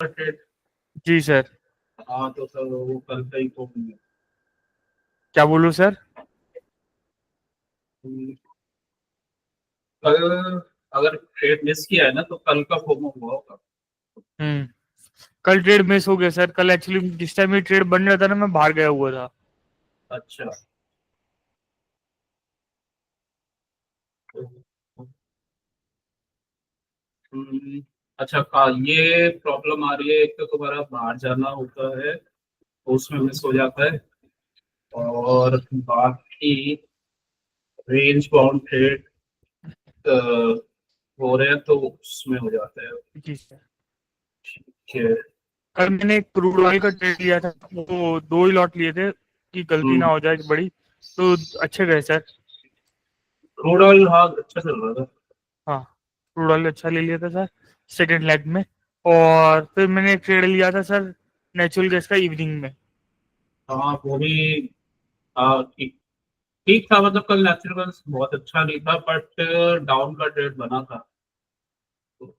जी sir. हाँ तो sir वो कल का ही तो क्या बोलूं सर? कल अगर ट्रेड मिस किया है ना तो कल का फोमो हुआ होगा। हम्म। कल ट्रेड मिस हो गया सर। कल एक्चुअली जिस टाइम ये ट्रेड बन रहा था ना, मैं बाहर गया हुआ था। अच्छा। हम्म, अच्छा ये प्रॉब्लम आ रही है, एक तो तुम्हारा बाहर जाना होता है तो उसमें मिस हो जाता है, और बाकी रेंज बाउंड ट्रेड हो रहे हैं तो उसमें हो जाता है। जी सर। ठीक है। कल मैंने एक क्रूड ऑयल का ट्रेड लिया था, वो 2 ही लॉट लिए थे कि गलती ना हम्म, हो जाए बड़ी। तो अच्छे गए सर। क्रूड ऑयल हाँ अच्छा चल रहा था। हाँ, क्रूड ऑयल अच्छा ले लिया था सर सेकेंड लेग में। और फिर मैंने एक ट्रेड लिया था सर नेचुरल गैस का इवनिंग में। हाँ वो भी हाँ ठीक ठीक था, मतलब कल नेचुरल बहुत अच्छा नहीं था बट डाउन का ट्रेड बना था। तो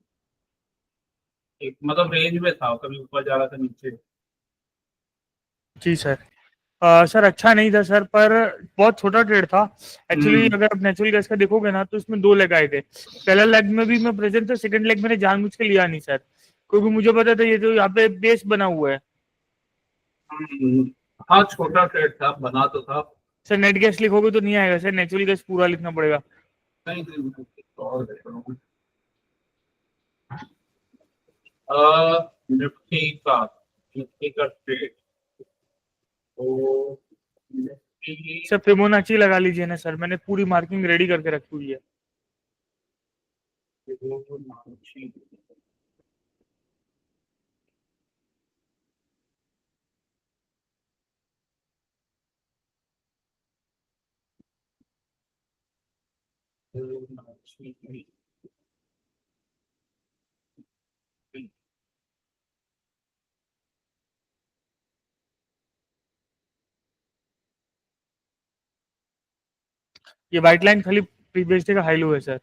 एक मतलब रेंज में था, कभी ऊपर जा रहा था नीचे। जी सर। सर अच्छा नहीं था सर, पर बहुत छोटा ट्रेड था। एक्चुअली हम्म अगर आप नेचुरल गैस का देखोगे ना, तो इसमें 2 लेग आए थे। पहला लेग में भी मैं प्रेजेंट था, सेकंड लेग मैंने जानबूझ के लिया नहीं सर, क्योंकि मुझे पता था ये तो यहाँ पे बेस बना हुआ है। हम्म, हाँ छोटा ट्रेड था, बना तो था। सर नेट गैस लिखोगे तो नहीं आएगा सर, नेचुरल गैस पूरा लिखना पड़ेगा। नहीं नहीं और देख रहा हूँ। निफ्टी का निफ्टी का ट्रेड तो निफ्टी सर फिबोनाची लगा लीजिए ना सर, मैंने पूरी मार्किंग रेडी करके रखी हुई है। फिबोनाची फिबोनाची ये व्हाइट लाइन खाली प्रीवियस डे का हाई लो है सर।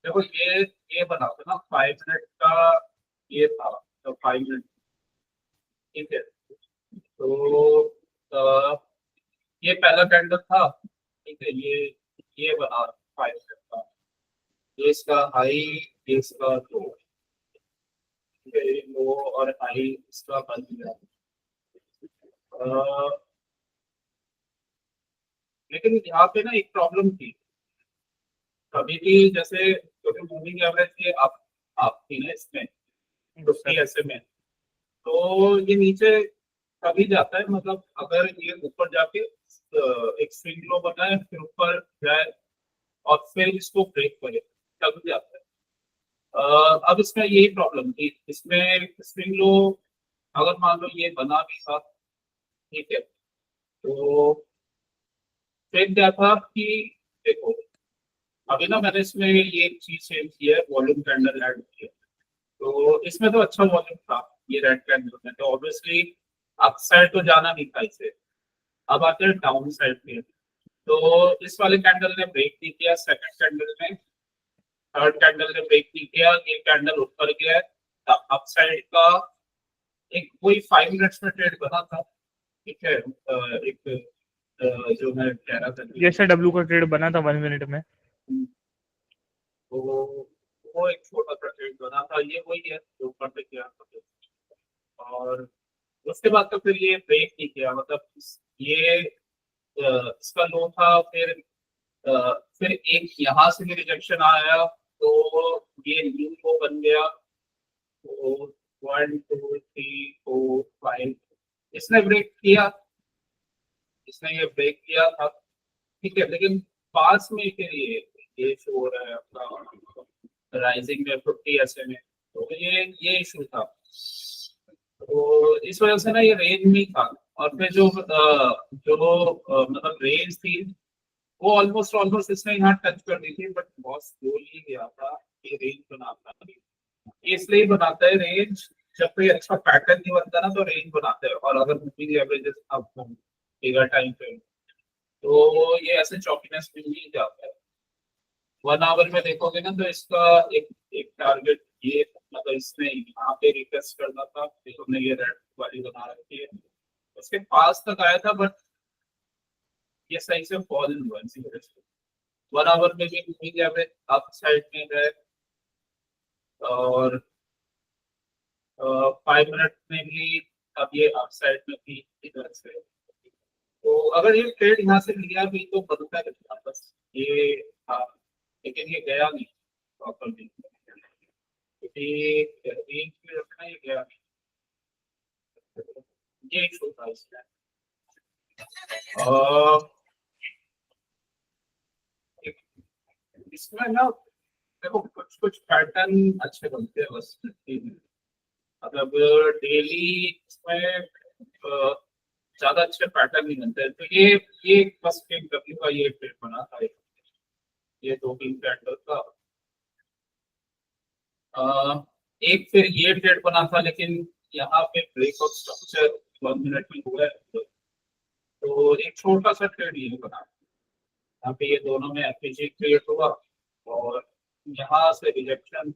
देखो ये बना था ना 5 मिनट का, ये था तो 5 मिनट। ठीक है। तो अ, ये पहला कैंडल था। ठीक है। ये बना 5 मिनट का, ये इसका हाई, ये इसका लो, ये लो और हाई इसका बन गया। अ, लेकिन यहाँ पे ना एक प्रॉब्लम थी। कभी भी जैसे क्योंकि मूविंग एवरेज ये आप थी ना इसमें सर 50 ऐसे में, तो ये नीचे कभी जाता है, मतलब अगर ये ऊपर जाके एक स्विंग लो बनाए फिर ऊपर जाए और फिर इसको ब्रेक करे तब जाता है। अब इसमें यही प्रॉब्लम थी, इसमें स्विंग लो अगर मान लो ये बना भी था। ठीक है। तो फिर क्या था कि देखो अभी ना मैंने इसमें ये एक चीज चेंज की है, वॉल्यूम कैंडल ऐड की है। तो इसमें तो अच्छा वॉल्यूम था ये रेड कैंडल में, तो ऑब्वियसली अप साइड तो जाना नहीं था इसे। अब आते हैं डाउन साइड पे। तो इस वाले कैंडल ने ब्रेक नहीं किया, सेकंड कैंडल ने, थर्ड कैंडल ने ब्रेक नहीं किया, ये कैंडल ऊपर गया है अप साइड का। एक कोई 5 मिनट्स में ट्रेड बना था। ठीक है। एक जो मैं कह रहा था कि जैसे डब्ल्यू का ट्रेड बना था 1 मिनट में। तो वो एक छोटा सा ट्रेड बना था, ये वही है जो ऊपर से किया था। और उसके बाद तो फिर ये ब्रेक नहीं किया, मतलब ये इसका लो था, फिर एक यहाँ से भी रिजेक्शन आया तो ये न्यू लो बन गया। तो 1 2 3 4 5 इसने ब्रेक किया, इसने ये ब्रेक किया था। ठीक है। लेकिन पास में फिर ये शो हो रहा है अपना राइजिंग में 50 ऐसे में, तो ये इशू था। तो इस वजह से ना ये रेंज में था। और फिर जो मतलब रेंज थी वो ऑलमोस्ट ऑलमोस्ट इसने यहाँ टच कर दी थी, बट बहुत स्लोली गया था, ये रेंज बना था। इसलिए बनाता है रेंज। जब कोई अच्छा पैटर्न नहीं बनता ना तो रेंज बनाते हैं, और अगर मूविंग एवरेजेस आपको बिगर टाइम पे तो ये ऐसे चौकीनेस मिल ही जाता है। 1 आवर में देखोगे ना तो इसका एक एक टारगेट ये, मतलब इसमें यहाँ पे रिक्वेस्ट करना था, फिर हमने ये रेड वाली बना रखी है, उसके पास तक आया था, बट ये सही से फॉल इन हुआ इसी वजह से। 1 आवर में भी मूविंग एवरेज अप साइड में है, और 5 मिनट में भी अब ये अप साइड में थी इधर से। तो अगर ये ट्रेड यहाँ से लिया भी तो बनता रहता बस ये था, लेकिन ये गया नहीं प्रॉपरली, क्योंकि रेंज में रखना ये गया नहीं, ये इशू था इसमें। और इसमें ना देखो कुछ कुछ पैटर्न अच्छे बनते हैं बस, मतलब डेली इसमें ज्यादा अच्छे पैटर्न नहीं बनते हैं। तो ये बस एक डब्ल्यू का ये ट्रेड बना था, ये 2-3 कैंडल का। एक फिर ये ट्रेड बना था, लेकिन यहाँ पे ब्रेकआउट स्ट्रक्चर 1 मिनट में हुआ है, तो एक छोटा सा ट्रेड ये बना। यहाँ पे ये दोनों में एफपीजी क्रिएट हुआ, और यहाँ से रिजेक्शन,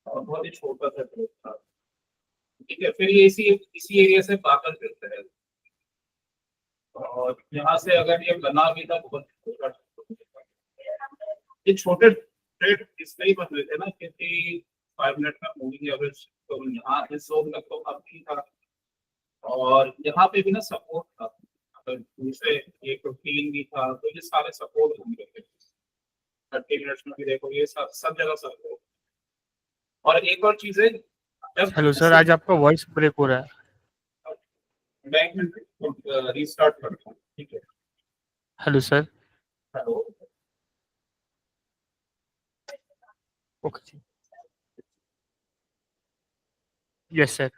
और बहुत ही छोटा सा ट्रेड था। ठीक है, फिर ये इसी एरिया से बाहर फिरते हैं, और यहाँ से अगर ये बना भी था बहुत छोटा, ये छोटे ट्रेड इसलिए बन रहे थे ना क्योंकि 5 मिनट में मूविंग एवरेज तो यहाँ इस जोन तक तो अब भी था, और यहाँ पे भी ना सपोर्ट था, अगर दूसरे ये 15 भी था, तो ये सारे सपोर्ट होंगे। 30 मिनट्स में भी देखो ये सब सब जगह सपोर्ट। और एक और चीज है, जब हेलो सर, आज आपका वॉइस ब्रेक हो रहा है। बैंक रीस्टार्ट करता हूँ, ठीक है। Hello sir. Hello. Okay. Yes sir.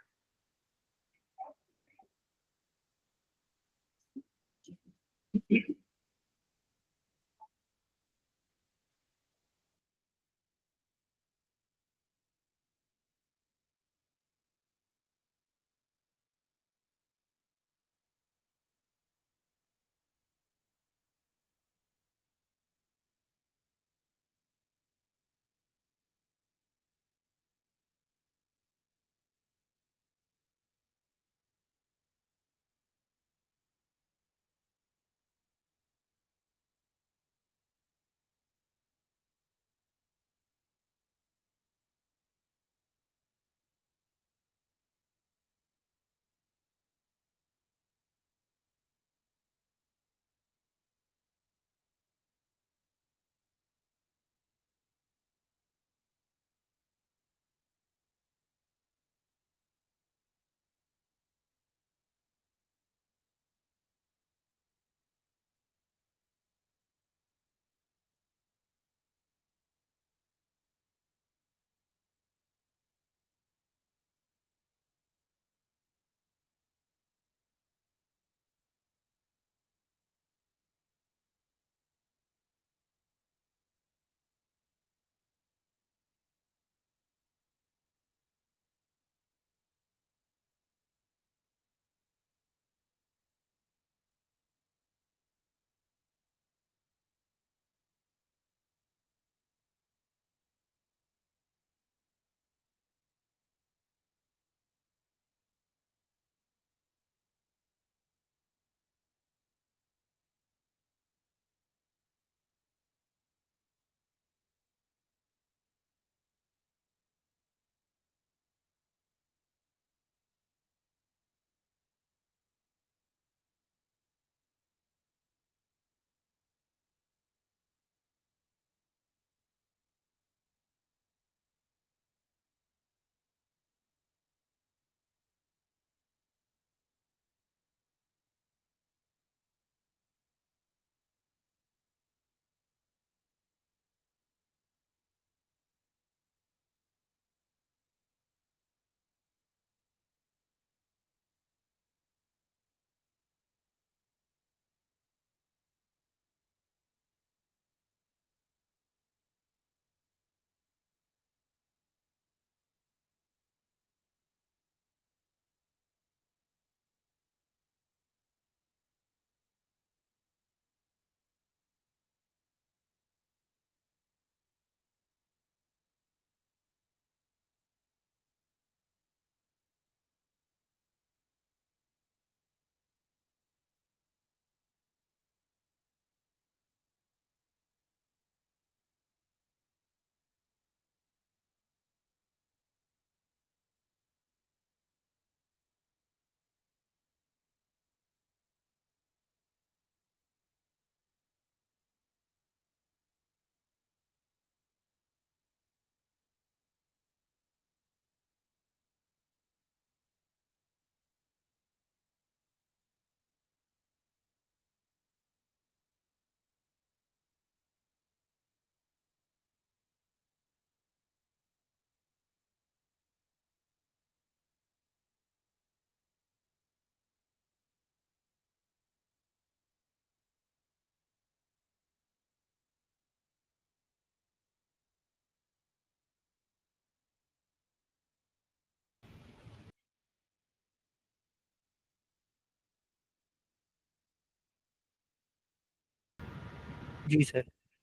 जी सर।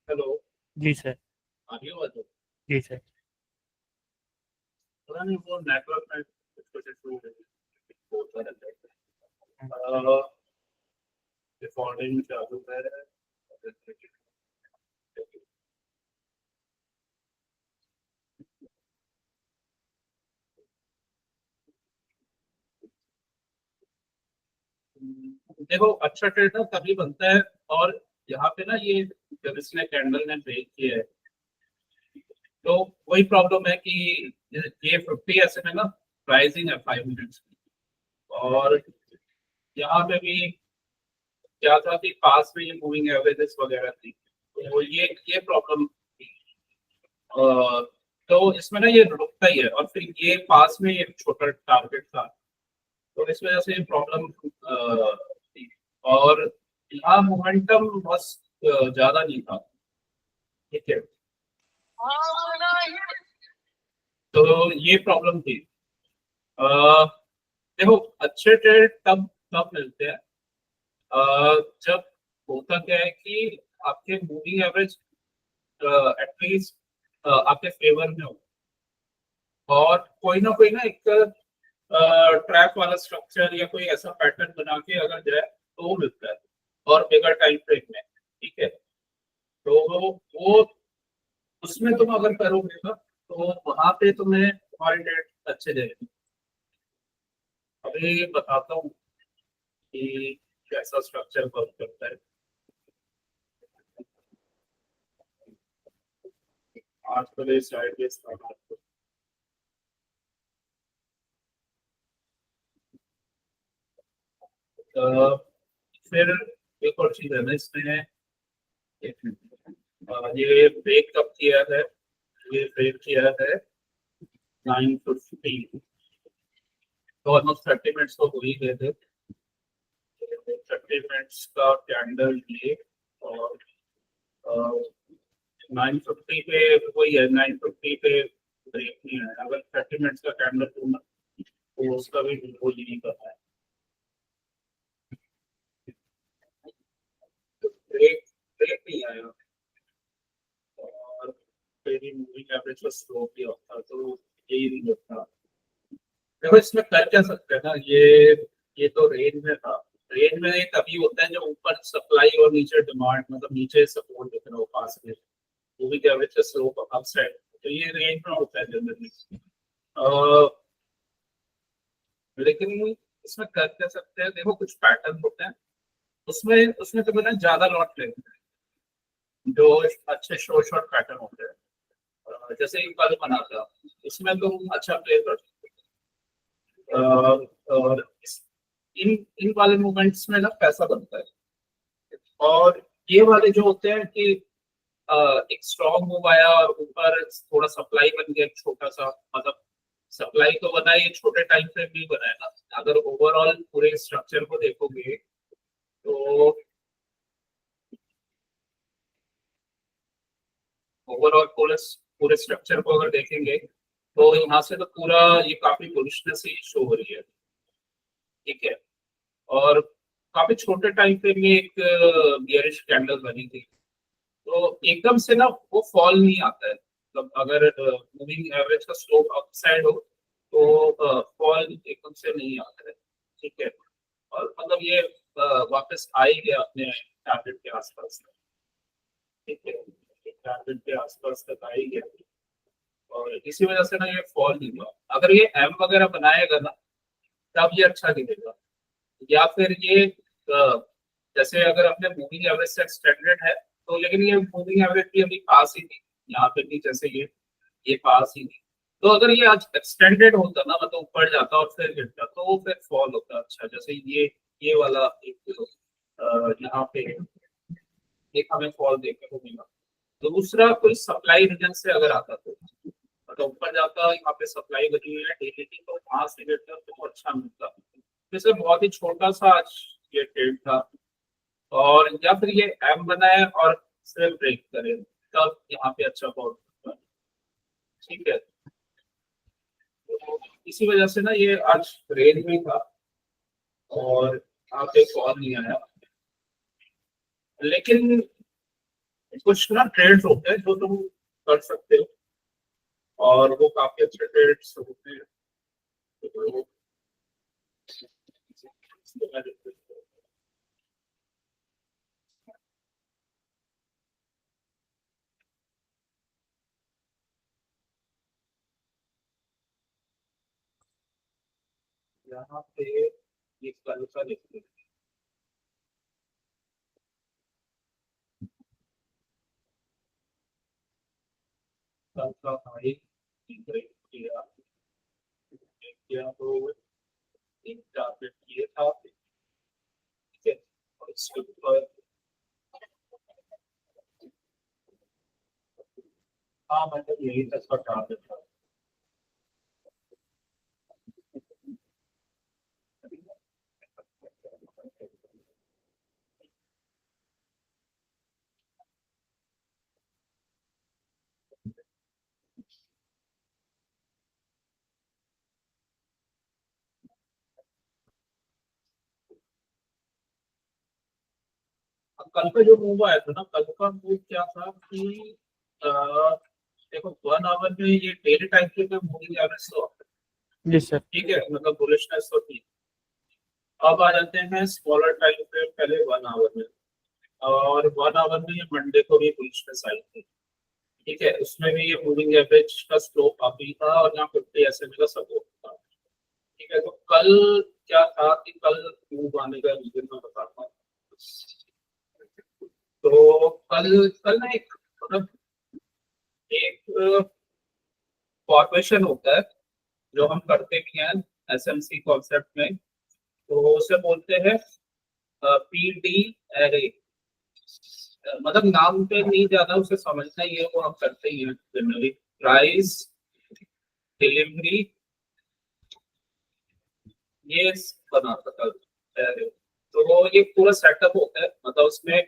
हेलो, जी सर। आ रही हो बात? जी सर। पता नहीं वो नेटवर्क में कुछ कुछ इशू होता रहता हम्म, है। रिकॉर्डिंग चालू है। देखो, अच्छा ट्रेड ना तभी बनता है। और यहाँ पे ना ये जब इसने कैंडल ने ब्रेक किया है, तो वही प्रॉब्लम है कि ये 50 ऐसे में ना प्राइसिंग है 5 मिनट्स की। और यहाँ पे भी क्या था कि पास में ये मूविंग एवरेजेस वगैरह थी, तो ये प्रॉब्लम थी। अ, तो इसमें ना ये रुकता ही है, और फिर ये पास में एक छोटा टारगेट था, तो इस वजह से प्रॉब्लम थी। और यहाँ मोमेंटम बस ज्यादा नहीं था। ठीक है, तो ये प्रॉब्लम थी। अ, देखो, अच्छे ट्रेड तब तब मिलते हैं जब होता क्या है कि आपके मूविंग एवरेज एटलीस्ट आपके फेवर में हो, और कोई ना एक ट्रैप वाला स्ट्रक्चर या कोई ऐसा पैटर्न बना के अगर जाए तो वो मिलता है, और बिगर टाइम फ्रेम में। ठीक है, तो वो उसमें तुम अगर करोगे ना, तो वहां पे तुम्हें तुम्हारे डेट अच्छे जाएंगे। अभी बताता हूँ कि कैसा स्ट्रक्चर वर्क करता है। आज तो ये साइड बेस था। अ, फिर एक और चीज है ना इसमें, एक मिनट। ये ब्रेक कब किया है? ये ब्रेक किया है 9:50। तो ऑलमोस्ट 30 मिनट्स तो हो ही गए थे। 30 मिनट्स का कैंडल ये, और 9:50 पे वही है, 9:50 पे ब्रेक नहीं है। अगर 30 मिनट्स का कैंडल टूटना, तो उसका भी वो नहीं करना है। ब्रेक ब्रेक नहीं आया, और मेरी मूविंग एवरेज का स्लो भी होता, तो यही नहीं होता। देखो, इसमें कर क्या सकते हैं ना, ये तो रेंज में था। रेंज में ये तभी होता है जब ऊपर सप्लाई और नीचे डिमांड, मतलब नीचे सपोर्ट दिख रहा हो पास में, मूविंग एवरेज का स्लोप अपसाइड, तो ये रेंज में होता है जनरली। लेकिन इसमें कर क्या सकते हैं, देखो कुछ पैटर्न होते हैं उसमें उसमें तो ना ज्यादा लॉट लेते हैं जो अच्छे शॉर्ट शॉर्ट पैटर्न होते हैं। जैसे ये कल बना था, इसमें तुम अच्छा प्ले कर सकते हो। और इन इन वाले मूवमेंट्स में ना पैसा बनता है। और ये वाले जो होते हैं कि एक स्ट्रॉन्ग मूव आया और ऊपर थोड़ा सप्लाई बन गया छोटा सा, मतलब सप्लाई तो बना, ये छोटे टाइम फ्रेम भी बनाया ना। अगर ओवरऑल पूरे स्ट्रक्चर को देखोगे, तो ओवरऑल पूरे पूरे स्ट्रक्चर को अगर देखेंगे, तो यहाँ से तो पूरा ये काफी बुलिशनेस ही शो हो रही है। ठीक है, और काफी छोटे टाइम पे में एक बियरिश कैंडल बनी थी, तो एकदम से ना वो फॉल नहीं आता है। मतलब अगर मूविंग एवरेज का स्लोप अपसाइड हो, तो फॉल एकदम से नहीं आता है। ठीक है, और मतलब ये वापस आ ही गया अपने टारगेट के आसपास। ठीक है, टारगेट के आसपास तक आ ही गया, और इसी वजह से ना ये फॉल नहीं हुआ। अगर ये एम वगैरह बनाएगा ना, तब ये अच्छा दिखेगा। या फिर ये जैसे अगर अपने मूविंग एवरेज से एक्सटेंडेड है, तो लेकिन ये मूविंग एवरेज भी अभी पास ही थी, यहाँ पे भी जैसे ये पास ही थी। तो अगर ये आज एक्सटेंडेड होता ना, मतलब ऊपर जाता और फिर गिरता, तो वो फिर फॉल होता अच्छा। जैसे ये वाला एक यहाँ पे एक हमें फॉल देखने को मिला। दूसरा, कोई सप्लाई रीजन से अगर आता, तो मतलब ऊपर जाता, यहाँ पे सप्लाई बनी हुई है डेली की, तो वहां से गिरता तो अच्छा मिलता। जैसे बहुत ही छोटा सा आज ये ट्रेड था, और या फिर ये एम बनाए और सिर्फ ब्रेक करे, तब यहाँ पे अच्छा बहुत होता है। ठीक है, तो इसी वजह से ना ये आज रेंज में था, और यहाँ पे कॉल नहीं आया। लेकिन कुछ ना ट्रेड्स होते हैं जो तुम कर सकते हो और वो काफी अच्छे ट्रेड्स होते हैं। तो यहाँ पे ये कल का देखते हैं। कल का हाई ब्रेक किया किया तो एक टारगेट किया था, ठीक है, और इसके ऊपर हाँ मतलब यही तक का टारगेट था। कल का जो मूव आया था ना, कल का मूव क्या था कि अ, देखो 1 आवर में ये डेली टाइम के मूविंग एवरेज तो जी सर। ठीक है, मतलब बुलिशनेस तो थी। अब आ जाते हैं स्मॉलर टाइम पे, पहले 1 आवर में, और 1 आवर में ये मंडे को भी बुलिशनेस आई थी, ठीक है, उसमें भी ये मूविंग एवरेज का स्लोप काफी था और यहाँ 50 SMA का सपोर्ट था, ठीक है। तो कल क्या था कि कल मूव आने का रीजन मैं बताता हूँ। तो कल कल ना एक मतलब एक फॉर्मेशन होता है जो हम करते भी हैं SMC कॉन्सेप्ट में, तो उसे बोलते हैं PD एरे। मतलब नाम पे नहीं ज्यादा उसे समझना ही है, वो हम करते ही हैं जनरली। प्राइस, डिलीवरी, ये बना सकता है। तो ये पूरा सेटअप होता है, मतलब उसमें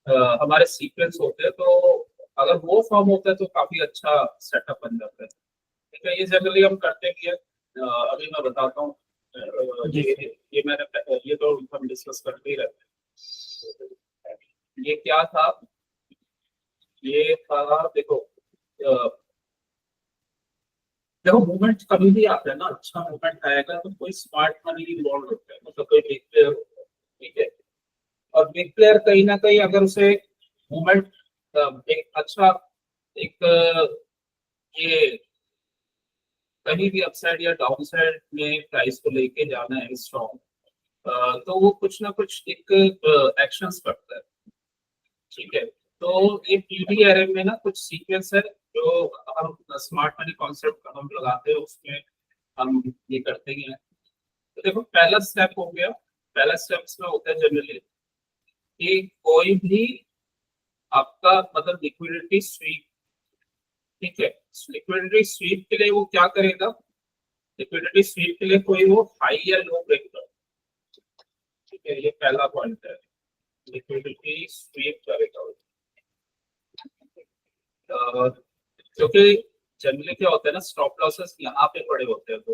हमारे सीक्वेंस होते हैं, तो अगर वो फॉर्म होता है तो काफी अच्छा सेटअप बन जाता है, ठीक है। ये जनरली हम करते भी है। अभी मैं बताता हूँ। जी सर। ये मैंने ये तो हम डिस्कस करते ही रहते हैं। ये क्या था, ये था देखो, देखो मूवमेंट कभी भी आता है ना, अच्छा मूवमेंट आएगा तो कोई स्मार्ट मनी इन्वॉल्व होता है, मतलब कोई बिग प्लेयर होता है, ठीक है। और बिग प्लेयर कहीं ना कहीं अगर उसे मूवमेंट एक अच्छा एक ये कहीं भी अपसाइड या डाउन साइड में प्राइस को लेके जाना है स्ट्रॉन्ग, तो वो कुछ ना कुछ एक एक्शंस करता है, ठीक है। तो ये पीडी एरे में ना कुछ सीक्वेंस है जो हम स्मार्ट मनी कॉन्सेप्ट हम लगाते हैं, उसमें हम ये करते ही हैं। तो देखो पहला स्टेप हो गया, पहला स्टेप इसमें होता है जनरली कि कोई भी आपका मतलब लिक्विडिटी स्वीप, ठीक है, लिक्विडिटी स्वीप के लिए वो क्या करेगा, लिक्विडिटी स्वीप के लिए कोई वो हाई या लो ब्रेक कर, ठीक है, ये पहला पॉइंट है, लिक्विडिटी स्वीप करेगा वो। क्योंकि जनरली क्या होता है ना, स्टॉप लॉसेस यहाँ पे पड़े होते हैं, तो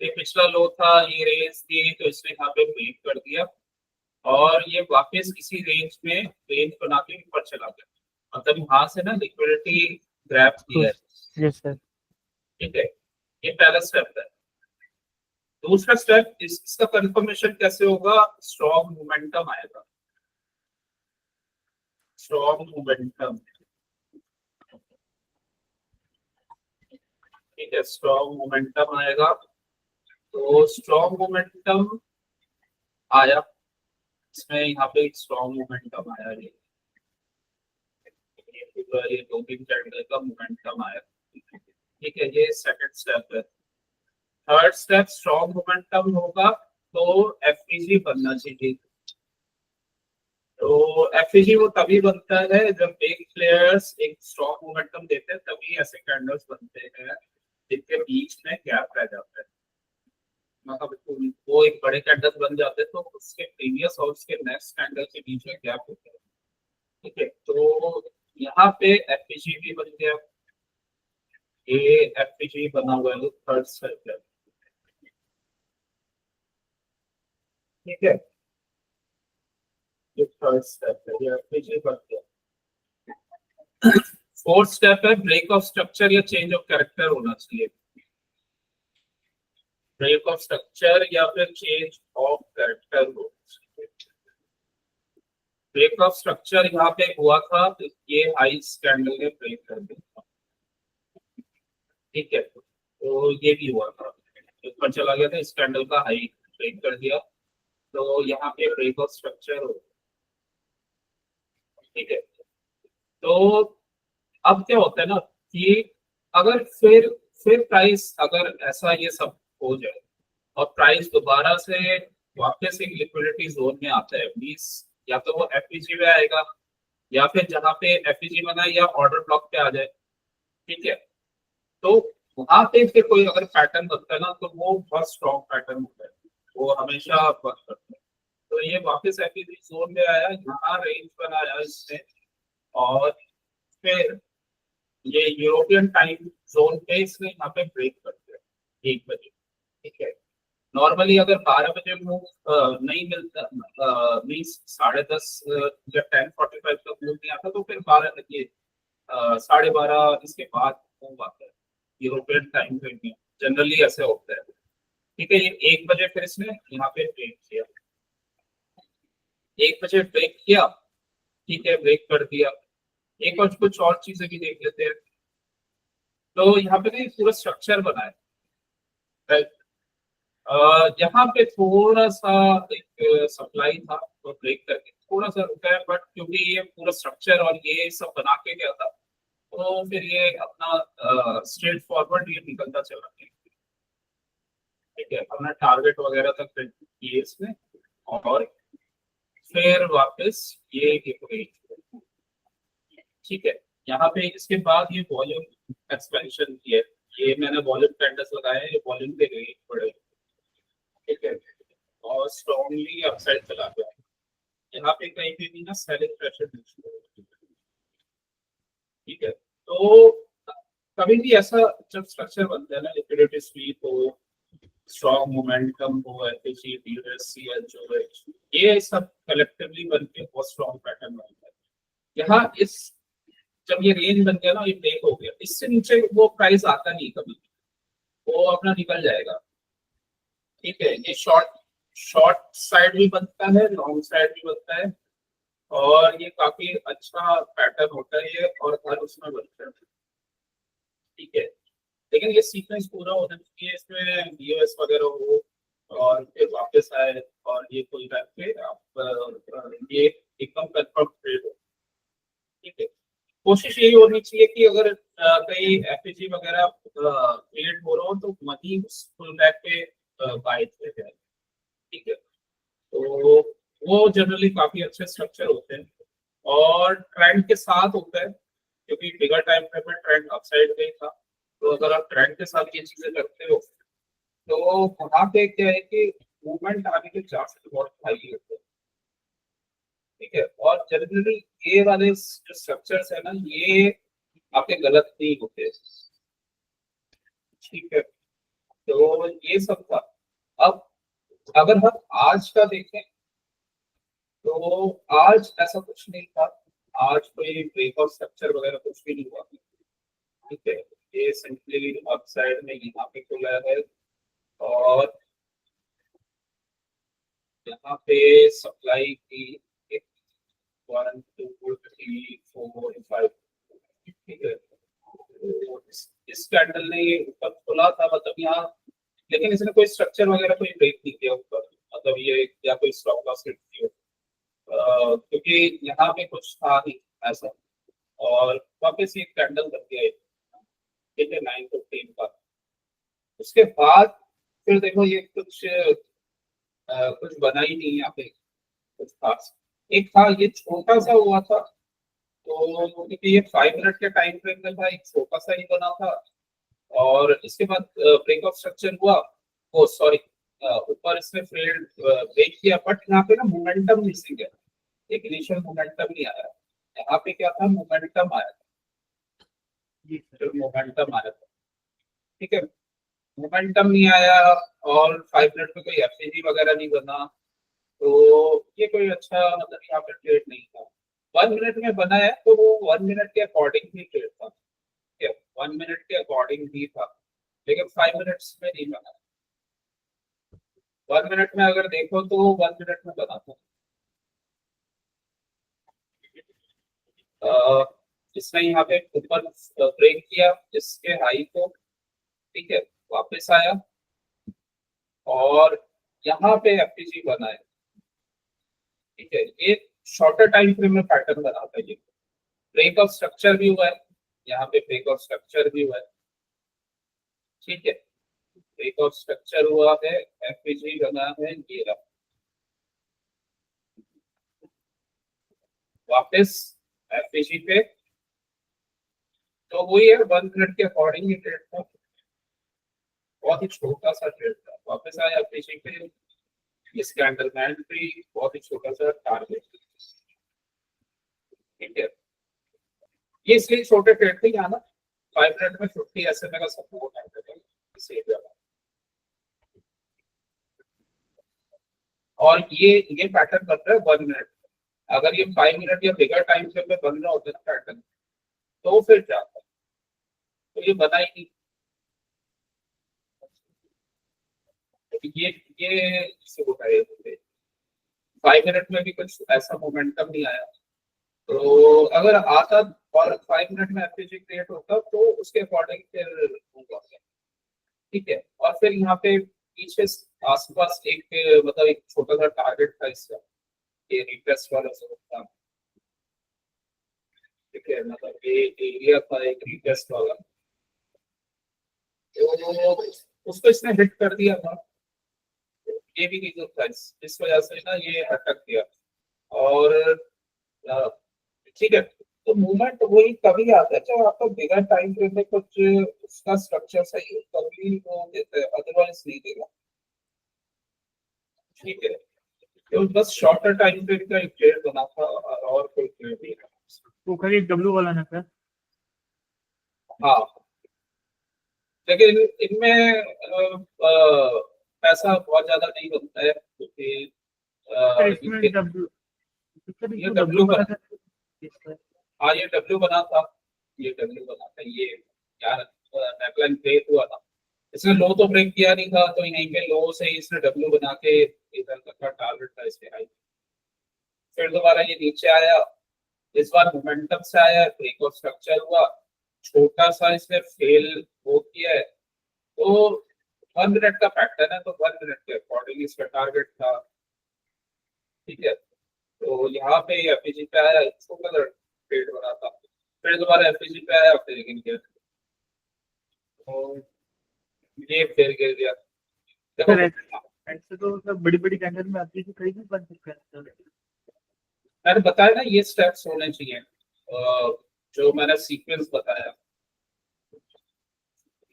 ये पिछला लो था, ये रेंज थी, तो इसने यहाँ पे ब्रेक कर दिया और ये वापस इसी रेंज में रेंज बना के ऊपर चला गया, मतलब यहाँ से ना लिक्विडिटी ग्रैब किया है, यस सर। ठीक है। ये पहला स्टेप है। दूसरा स्टेप इसका कंफर्मेशन कैसे होगा, स्ट्रॉन्ग मोमेंटम आएगा, स्ट्रॉन्ग मोमेंटम, ठीक है, स्ट्रॉन्ग मोमेंटम आएगा। तो स्ट्रॉन्ग मोमेंटम आया, इसमें यहाँ पे एक स्ट्रॉन्ग मोमेंटम आया, ये दो तीन कैंडल का मोमेंटम आया, ठीक है, ये सेकंड स्टेप है। थर्ड स्टेप स्ट्रॉन्ग मोमेंटम होगा तो एफईजी बनना चाहिए। तो एफईजी वो तभी बनता है जब बिग प्लेयर्स एक स्ट्रॉन्ग मोमेंटम देते हैं, तभी ऐसे कैंडल्स बनते हैं जिनके बीच में गैप रह जाता है, मतलब वो एक बड़े कैंडल बन जाते हैं तो उसके प्रीवियस और उसके नेक्स्ट कैंडल के बीच में गैप होता है, ठीक है। तो यहाँ पे एफईजी भी बन गया, ये एफईजी बना हुआ है, थर्ड स्टेप है, ठीक है, ये थर्ड स्टेप है, ये एफईजी बन गया। फोर्थ स्टेप है ब्रेक ऑफ स्ट्रक्चर या चेंज ऑफ कैरेक्टर होना चाहिए। ब्रेक ऑफ स्ट्रक्चर या फिर चेंज ऑफ कैरेक्टर हो। ब्रेक ऑफ स्ट्रक्चर यहाँ पे हुआ था, तो ये हाई स्कैंडल ने ब्रेक कर दिया, ठीक है। तो ये भी हुआ था, ऊपर चला गया था, स्कैंडल का हाई ब्रेक कर दिया, तो यहाँ पे ब्रेक ऑफ स्ट्रक्चर हो, ठीक है। तो अब क्या होता है ना कि अगर फिर प्राइस अगर ऐसा ये सब हो जाए और प्राइस दोबारा से वापस एक लिक्विडिटी जोन में आता है, मींस या तो वो एफईजी में आएगा या फिर जहां पे एफईजी बना है या ऑर्डर ब्लॉक पे आ जाए, ठीक है। तो वहां पे फिर कोई अगर पैटर्न बनता है ना, तो वो बहुत स्ट्रॉन्ग पैटर्न होता है, वो हमेशा वर्क करता है। तो ये वापस एफईजी जोन में आया, यहाँ रेंज बनाया इसने, और फिर ये यूरोपियन टाइम जोन पे इसने यहाँ पे ब्रेक कर दिया 1 बजे, ठीक है। नॉर्मली अगर 12 बजे मूव नहीं मिलता, मीन्स 10:30 या 10:45 तक मूव नहीं आता, तो फिर 12 ये 12:30 इसके बाद मूव आता है यूरोपियन टाइम पे में, जनरली ऐसे होता है, ठीक है। ये 1 बजे फिर इसने यहाँ पे ब्रेक किया, 1 बजे ब्रेक किया, ठीक है, ब्रेक कर दिया। एक और कुछ और चीजें भी देख लेते हैं। तो यहाँ पे ना पूरा स्ट्रक्चर बना है, राइट। यहाँ पे थोड़ा सा एक सप्लाई था तो ब्रेक करके थोड़ा सा रुका है, बट क्योंकि ये पूरा स्ट्रक्चर और ये सब बना के गया था, तो फिर ये अपना स्ट्रेट फॉरवर्ड ये निकलता चला गया, ठीक है। अपना टारगेट वगैरह तक किए इसने, और फिर वापस ये ठीक है। यहाँ पे इसके बाद ये वॉल्यूम एक्सपेंशन की है, ये मैंने वॉल्यूम कैंडल्स लगाए हैं, ये वॉल्यूम पे गई बड़े, ठीक है, और स्ट्रॉन्गली अपसाइड चला गया। यहाँ पे कहीं भी ना सेलिंग प्रेशर, ठीक है। तो कभी भी ऐसा जब स्ट्रक्चर बनता है ना, लिक्विडिटी स्वीप हो, स्ट्रॉन्ग मोमेंटम हो, एफएजी, डीएस, सीएच, ये सब कलेक्टिवली बनके बहुत स्ट्रॉन्ग पैटर्न बनता है। यहाँ इस जब ये रेंज बन गया ना, ये ब्रेक हो गया, इससे नीचे वो प्राइस आता नहीं कभी, वो अपना निकल जाएगा, ठीक है। ये शॉर्ट साइड भी बनता है, लॉन्ग साइड भी बनता है, और ये काफी अच्छा पैटर्न होता है ये, और हर उसमें बनता है, ठीक है। लेकिन ये सीक्वेंस पूरा होना चाहिए, इसमें यूएस वगैरह हो और फिर वापस आए, और ये कोई टाइप पे आप ये एकदम कंफर्म ट्रेड हो, ठीक है। कोशिश यही होनी चाहिए कि अगर कहीं एफएजी वगैरह क्रिएट हो रहा हो, तो मनी फुल बैक पे बाय किया जाए, ठीक है। तो वो जनरली काफी अच्छे स्ट्रक्चर होते हैं, और ट्रेंड के साथ होता है, क्योंकि बिगर टाइम फ्रेम में ट्रेंड अपसाइड में था, तो अगर आप ट्रेंड के साथ ये चीजें करते हो, तो वहां पे क्या है कि मूवमेंट आने के चांसेस बहुत हाई होते हैं, ठीक है। और जनरली ये वाले जो स्ट्रक्चर्स है ना, ये आपके गलत नहीं होते, ठीक है। तो ये सब था। अब अगर हम आज का देखें, तो आज ऐसा कुछ नहीं था, आज कोई ब्रेकआउट स्ट्रक्चर वगैरह कुछ भी नहीं हुआ, ठीक है। ये सिंपली अपसाइड में यहाँ पे खुला है, और यहाँ पे सप्लाई की 1 2 3 4 5, ठीक है। तो इस कैंडल ने ये ऊपर खुला था, मतलब यहाँ, लेकिन इसने कोई स्ट्रक्चर वगैरह कोई ब्रेक नहीं किया ऊपर, मतलब ये या कोई स्टॉप लॉस हिट नहीं हो, क्योंकि यहाँ पे कुछ था नहीं ऐसा, और वापस ये कैंडल बन गया, ठीक है, 9:15 का। उसके बाद फिर देखो ये कुछ बना ही नहीं यहाँ पे कुछ खास। एक था ये छोटा सा हुआ था, तो क्योंकि ये 5 मिनट के टाइम फ्रेम में था, एक छोटा सा ही बना था, और इसके बाद ब्रेक ऑफ स्ट्रक्चर हुआ, ओ सॉरी, ऊपर इसने फेल्ड ब्रेक किया, बट यहाँ पे ना मोमेंटम मिसिंग है, एक इनिशियल मोमेंटम नहीं आया। यहाँ पे क्या था, मोमेंटम आया था, मोमेंटम आया था, ठीक है। मोमेंटम नहीं आया, और 5 मिनट में कोई एफसीजी वगैरह नहीं बना, तो ये कोई अच्छा मतलब यहाँ पे ट्रेड नहीं था। 1 मिनट में बना है तो वो 1 मिनट के अकॉर्डिंग ही ट्रेड था, ठीक है, 1 मिनट के अकॉर्डिंग ही था, लेकिन 5 मिनट्स में नहीं बना। 1 मिनट में अगर देखो तो 1 मिनट में बना था। इसने यहाँ पे ऊपर ब्रेक किया इसके हाई को, ठीक है, वापस आया और यहाँ पे एफपीजी बना है, ठीक है। ये शॉर्टर टाइम फ्रेम में पैटर्न बनाता है। ये ब्रेक ऑफ स्ट्रक्चर भी हुआ है, यहाँ पे ब्रेक ऑफ स्ट्रक्चर भी हुआ है, ठीक है, ब्रेक ऑफ स्ट्रक्चर हुआ है, एफपीजी बना है, ये रहा, वापस एफपीजी पे, तो वही है 1 मिनट के अकॉर्डिंग ही ट्रेड था, बहुत ही छोटा सा ट्रेड था, वापस आया एफपीजी पे, इस कैंडल में एंट्री, बहुत ही छोटा सा टारगेट, ठीक है। ये इसलिए छोटे ट्रेड थे, यहाँ ना 5 मिनट में 50 SMA का सपोर्ट आता है इसी जगह। और ये पैटर्न बन रहा है 1 मिनट। अगर ये 5 मिनट या बिगर टाइम फ्रेम में बन रहा होता है ना पैटर्न, तो फिर क्या था, तो ये बना ही नहीं। ये सपोर्ट है, 5 मिनट में भी कुछ ऐसा मोमेंटम नहीं आया, तो अगर आता और 5 मिनट में एफपीजी क्रिएट होता तो उसके अकॉर्डिंग फिर होगा, ठीक है। और फिर यहाँ पे पीछे आसपास एक मतलब एक छोटा सा टारगेट था इसका, ये रिटेस्ट वाला था, ठीक है, मतलब ये एरिया था एक रिटेस्ट वाला, तो उसको इसने हिट कर दिया था, ये भी नहीं था, इस वजह से ना ये अटक गया। और ठीक है, तो मूवमेंट वही कभी आता है जब आपका बिगर टाइम फ्रेम में कुछ उसका स्ट्रक्चर सही है, तभी वो देता है, अदरवाइज नहीं देगा, ठीक है। तो बस शॉर्टर टाइम फ्रेम का एक ट्रेड बना था और कोई ट्रेड नहीं था, वो खाली डब्ल्यू वाला ना था। हाँ, लेकिन इनमें पैसा बहुत ज्यादा नहीं बनता है, क्योंकि सर इसमें ये डब्ल्यू बना, हाँ ये डब्ल्यू बना था, ये डब्ल्यू बना था, ये यार नेकलाइन ब्रेक हुआ था, इसने लो तो ब्रेक किया नहीं था, तो यहीं पे लो से ही इसने डब्ल्यू बना के इधर तक का टारगेट था इसके हाई, फिर दोबारा ये नीचे आया, इस बार मोमेंटम से आया, ब्रेक ऑफ स्ट्रक्चर हुआ, छोटा सा इसने फेल हो किया है, तो 1 मिनट का पैटर्न है, तो 1 मिनट के अकॉर्डिंग इसका टारगेट था, ठीक है। तो यहाँ पे एफपीजी पे आया, छोटा सा ट्रेड बना था, फिर दोबारा एफपीजी पे आया, फिर गिर गया, तो ये फिर गिर गया। सर ऐसे तो मतलब बड़ी बड़ी कैंडल में आपकी कहीं भी बन सकते हैं। मैंने बताया ना ये स्टेप्स होने चाहिए, जो मैंने सीक्वेंस बताया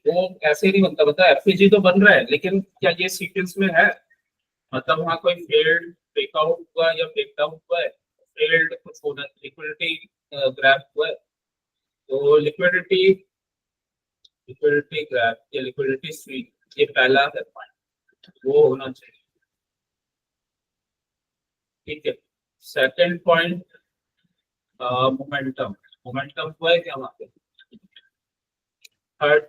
वो ऐसे ही नहीं बनता, मतलब एफपीजी तो बन रहा है, लेकिन क्या ये सीक्वेंस में है, मतलब वहाँ कोई फेल्ड ब्रेकआउट हुआ या ब्रेकडाउन हुआ है, फेल्ड कुछ होना, लिक्विडिटी ग्रैब हुआ है, तो लिक्विडिटी ग्रैब या लिक्विडिटी स्वीप, ये पहला है पॉइंट, वो होना चाहिए, ठीक है। सेकंड पॉइंट मोमेंटम, मोमेंटम हुआ है क्या वहाँ पे। Third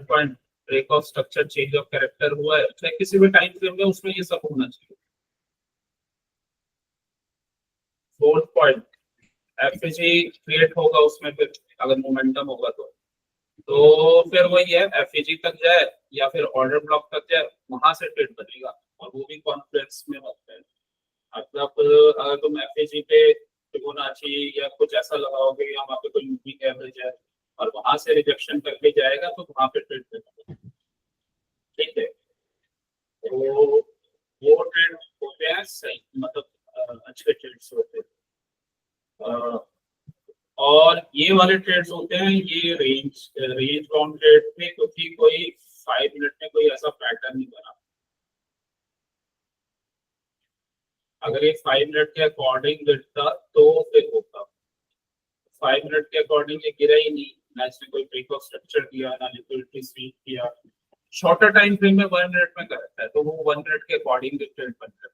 point break of structure, change of character हुआ है, चाहे किसी भी टाइम फ्रेम में, उसमें ये सब होना चाहिए। फोर्थ पॉइंट एफपीजी क्रिएट होगा उसमें, फिर अगर मोमेंटम होगा तो फिर वही है, एफपीजी तक जाए या फिर ऑर्डर ब्लॉक तक जाए, वहां से ट्रेड बनेगा, और वो भी कॉन्फ्रेंस में बनता है। मतलब अगर तुम एफपीजी पे फिबोनाची या कुछ ऐसा लगाओगे, या वहाँ पे कोई मूविंग एवरेज है और वहां से रिजेक्शन करके जाएगा, तो वहां पे ट्रेड बनेगा, ठीक है। तो वो ट्रेड होते हैं सही, मतलब अच्छे ट्रेड्स होते हैं। और ये वाले ट्रेड्स होते हैं, ये रेंज बाउंड ट्रेड में, क्योंकि कोई 5 मिनट में कोई ऐसा पैटर्न नहीं बना, अगर ये 5 मिनट के अकॉर्डिंग गिरता तो फिर होता, 5 मिनट के अकॉर्डिंग ये गिरा ही नहीं, ना इसने कोई ब्रेक ऑफ स्ट्रक्चर किया, ना लिक्विडिटी स्वीप किया, शॉर्टर टाइम फ्रेम में 1 मिनट में करता है, तो वो 1 मिनट के अकॉर्डिंग ट्रेड बनता है।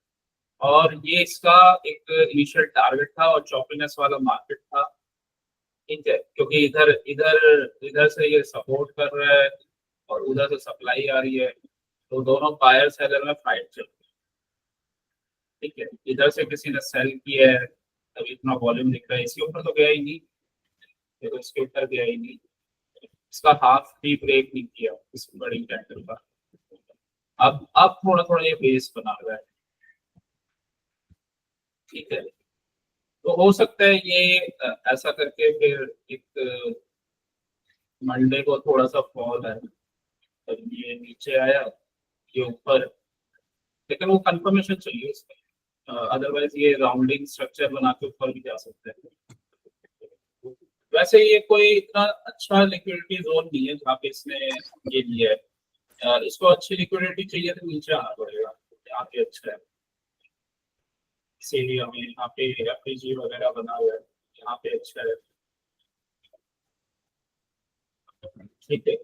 और ये इसका एक इनिशियल टारगेट था और चॉपीनेस वाला मार्केट था, ठीक है, क्योंकि इधर इधर इधर से ये सपोर्ट कर रहा है और उधर से सप्लाई आ रही है, तो दोनों बायर सेलर में फाइट चल रही है, ठीक है। इधर से किसी ने सेल किया है, तभी इतना वॉल्यूम दिख रहा है, इसके ऊपर तो गया ही नहीं, देखो इसके ऊपर गया ही नहीं, इसका हाफ भी ब्रेक नहीं किया इस बड़ी कैंडल का। अब थोड़ा थोड़ा ये बेस बना रहा है, ठीक है। तो हो सकता है ये ऐसा करके फिर एक मंडे को थोड़ा सा फॉल है, तो ये नीचे आया, ये ऊपर, लेकिन वो कंफर्मेशन चाहिए इसमें, अदरवाइज ये राउंडिंग स्ट्रक्चर बना के ऊपर भी जा सकते हैं। वैसे ये कोई इतना अच्छा लिक्विडिटी जोन नहीं है जहाँ पे इसने ये लिया है, इसको अच्छी लिक्विडिटी चाहिए तो नीचे आना पड़ेगा, यहाँ पे अच्छा है, इसीलिए हमें यहाँ पे एफपीजी वगैरह बना हुआ है, यहाँ पे अच्छा है, ठीक है।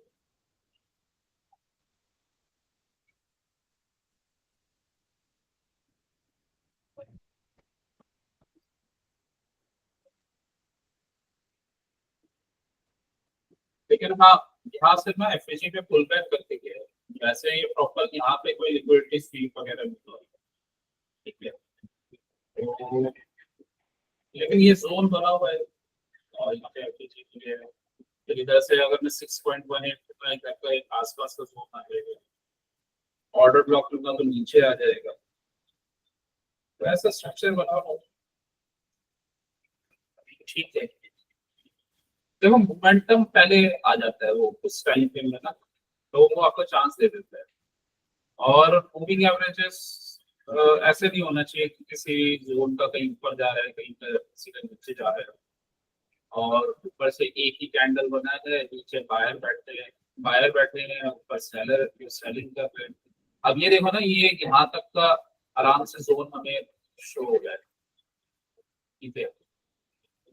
लेकिन हाँ, यहाँ से ना एफएजी पे पुल बैक करके गया है, वैसे ये प्रॉपर यहाँ पे कोई लिक्विडिटी स्वीप वगैरह नहीं हो रही, ठीक है। तो लेकिन ये जोन बना हुआ है और यहाँ पे एफएजी के लिए, फिर इधर से अगर मैं 6.18 का एक आसपास का जोन आ जाएगा, ऑर्डर ब्लॉक लूंगा तो नीचे आ जाएगा, तो ऐसा स्ट्रक्चर बना हुआ है, ठीक है। देखो मोमेंटम पहले आ जाता है वो उस टाइम पे में ना, तो वो आपको चांस दे देता है, और मूविंग एवरेजेस ऐसे नहीं होना चाहिए कि किसी जोन का कहीं ऊपर जा रहा है, कहीं पर किसी का नीचे जा रहा है, और ऊपर से एक ही कैंडल बना है, नीचे बायर बैठे हैं, ऊपर सेलर सेलिंग कर रहे हैं। अब ये देखो ना, ये यहाँ तक का आराम से जोन हमें शो हो गया है, ठीक है।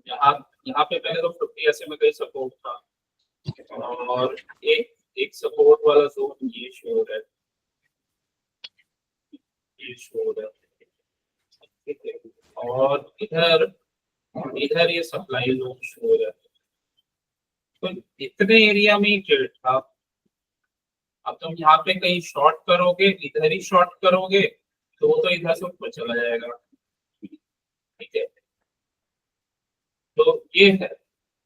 यहाँ यहाँ पे पहले तो 50 ऐसे में कहीं सपोर्ट था, और एक एक सपोर्ट वाला जोन ये शो हो रहा है, ये शो हो रहा है, ठीक है। और इधर इधर ये सप्लाई जोन शो हो रहा है, तो इतने एरिया में ही ट्रेड था। अब तुम यहाँ पे कहीं शॉर्ट करोगे, इधर ही शॉर्ट करोगे, तो वो तो इधर से ऊपर चला जाएगा, ठीक है। तो ये है,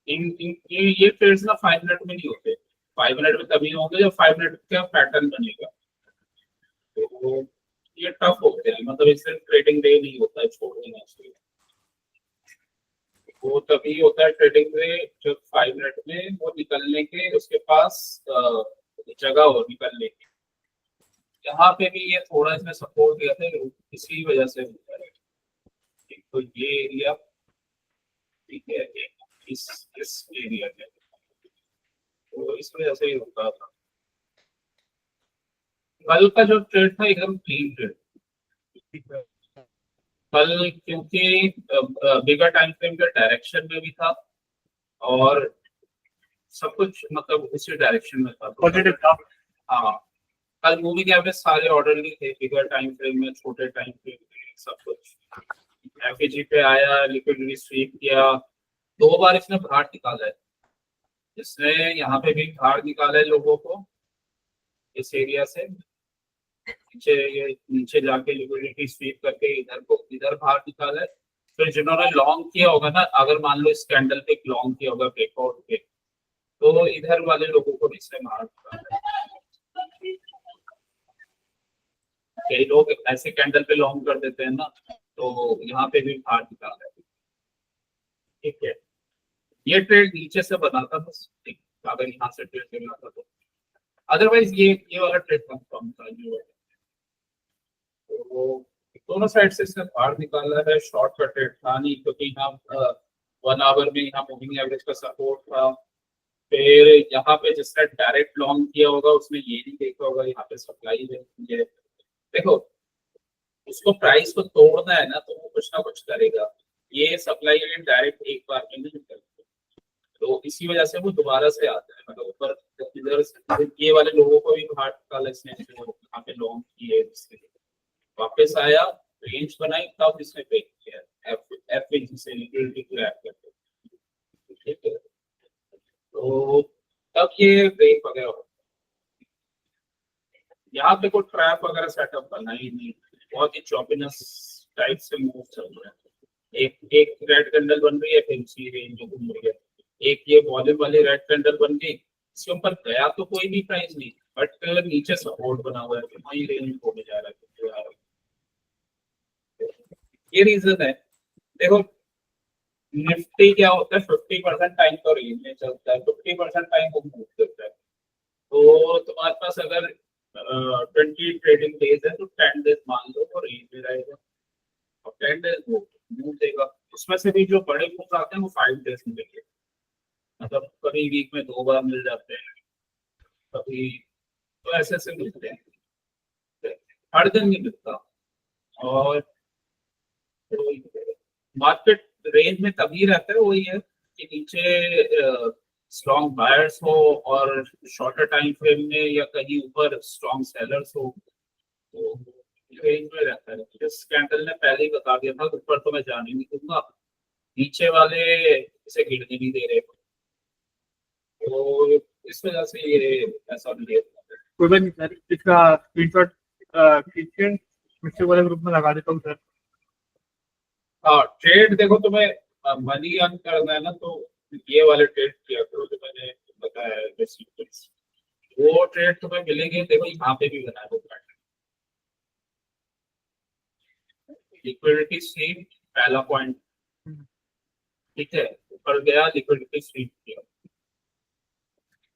ये ट्रेड्स ना 5 मिनट में नहीं होते, 5 मिनट में तभी होंगे जब 5 मिनट का पैटर्न बनेगा, तो ये टफ होते हैं, मतलब इससे ट्रेडिंग डे नहीं होता है, छोड़ देना चाहिए, वो तभी होता है ट्रेडिंग डे जब 5 मिनट में वो निकलने के उसके पास जगह हो निकलने की। यहाँ पे भी ये थोड़ा इसमें सपोर्ट दिया था, इसी वजह से होता है, तो ये एरिया, ठीक है, इस एरिया में, तो इस वजह से ही होता था। कल का जो ट्रेड था एकदम क्लीन ट्रेड, कल क्योंकि बिगर टाइम फ्रेम के डायरेक्शन में भी था और सब कुछ मतलब उसी डायरेक्शन में था, पॉजिटिव था। हाँ, कल मूविंग एवरेज सारे ऑर्डर नहीं थे, बिगर टाइम फ्रेम में, छोटे टाइम फ्रेम में, सब कुछ। एफएजी पे आया, लिक्विडिटी स्वीप किया, 2 बार इसने बाहर निकाला है, इसने यहाँ पे भी बाहर निकाला है लोगों को इस एरिया से, नीचे ये नीचे जाके लिक्विडिटी स्वीप करके इधर को इधर बाहर निकाला है। फिर जिन्होंने लॉन्ग किया होगा ना, अगर मान लो इस कैंडल पे लॉन्ग किया होगा ब्रेकआउट पे, तो इधर वाले लोगों को इससे बाहर निकाला है। कई लोग ऐसे कैंडल पे लॉन्ग कर देते हैं ना, तो यहाँ पे भी बाहर निकाला है, ठीक है। ये ट्रेड नीचे से बना था बस, ठीक, अगर यहाँ से ट्रेड करना था तो, अदरवाइज ये वाला ट्रेड कंफर्म था जो है, तो दोनों साइड से इसने बाहर निकाला है। शॉर्ट का ट्रेड था नहीं, क्योंकि यहाँ 1 आवर में यहाँ मूविंग एवरेज का सपोर्ट था, फिर यहाँ पे जिसने डायरेक्ट लॉन्ग किया होगा उसने ये नहीं देखा होगा यहाँ पे सप्लाई है, देखो उसको प्राइस को तोड़ना है ना, तो वो कुछ ना कुछ करेगा, ये सप्लाई एंड डायरेक्ट एक बार में नहीं करते, तो इसी वजह से वो दोबारा से आता है, मतलब ऊपर इधर ये वाले लोगों को भी बाहर निकाला इसने, जो यहाँ पे लॉन्ग किए वापस आया, रेंज बनाई तब इसने ब्रेक किया, एफ से लिक्विडिटी ग्रैब करके, ठीक है। तो तब ये ब्रेक वगैरह हो, यहाँ पे कोई ट्रैप वगैरह सेटअप करना ही नहीं, बहुत ही चॉपिनस टाइप से मूव चल रहा है। एक रेड कैंडल बन रही है, फिर उसी रेंज में घूम रही है। एक ये वॉल्यूम वाली रेड कैंडल बन गई, इसके ऊपर गया तो कोई भी प्राइस नहीं, बट नीचे सपोर्ट बना हुआ है, तो वही रेंज होने जा रहा है। ये रीजन है। देखो निफ्टी क्या होता है, 50% टाइम तो रेंज में चलता है, 50% टाइम वो मूव करता है। तो तुम्हारे पास अगर 20 ट्रेडिंग डेज है तो 10 डेज मान लो वो रेंज में रहेगा, और 10 डेज वो मूव देगा। उसमें से भी जो बड़े मूव आते हैं वो 5 डेज में देंगे, मतलब कभी वीक में 2 बार मिल जाते हैं, कभी तो ऐसे से मिलते हैं, हर दिन नहीं मिलता। और तो मार्केट रेंज में तभी रहता है, वही है कि नीचे स्ट्रॉन्ग बायर्स हो और शॉर्टर टाइम फ्रेम में या कहीं ऊपर स्ट्रॉन्ग सेलर्स हो, तो रेंज में रहता है। इस कैंडल ने पहले ही बता दिया था, ऊपर तो मैं जाने नहीं दूंगा, नीचे वाले इसे गिरने नहीं दे रहे, तो इस वजह से ये ऐसा नहीं है। कोई बात नहीं सर, इसका स्क्रीनशॉट खींच के मिस्टर वाले ग्रुप में लगा देता हूँ सर। हाँ ट्रेड देखो, तुम्हें मनी अर्न करना है ना, तो ये वाले ट्रेड किया करो जो मैंने बताया है, वो ट्रेड तुम्हें मिलेंगे। देखो यहाँ पे भी बना दो, लिक्विडिटी स्वीप पहला पॉइंट, ठीक है, ऊपर गया लिक्विडिटी स्वीप किया,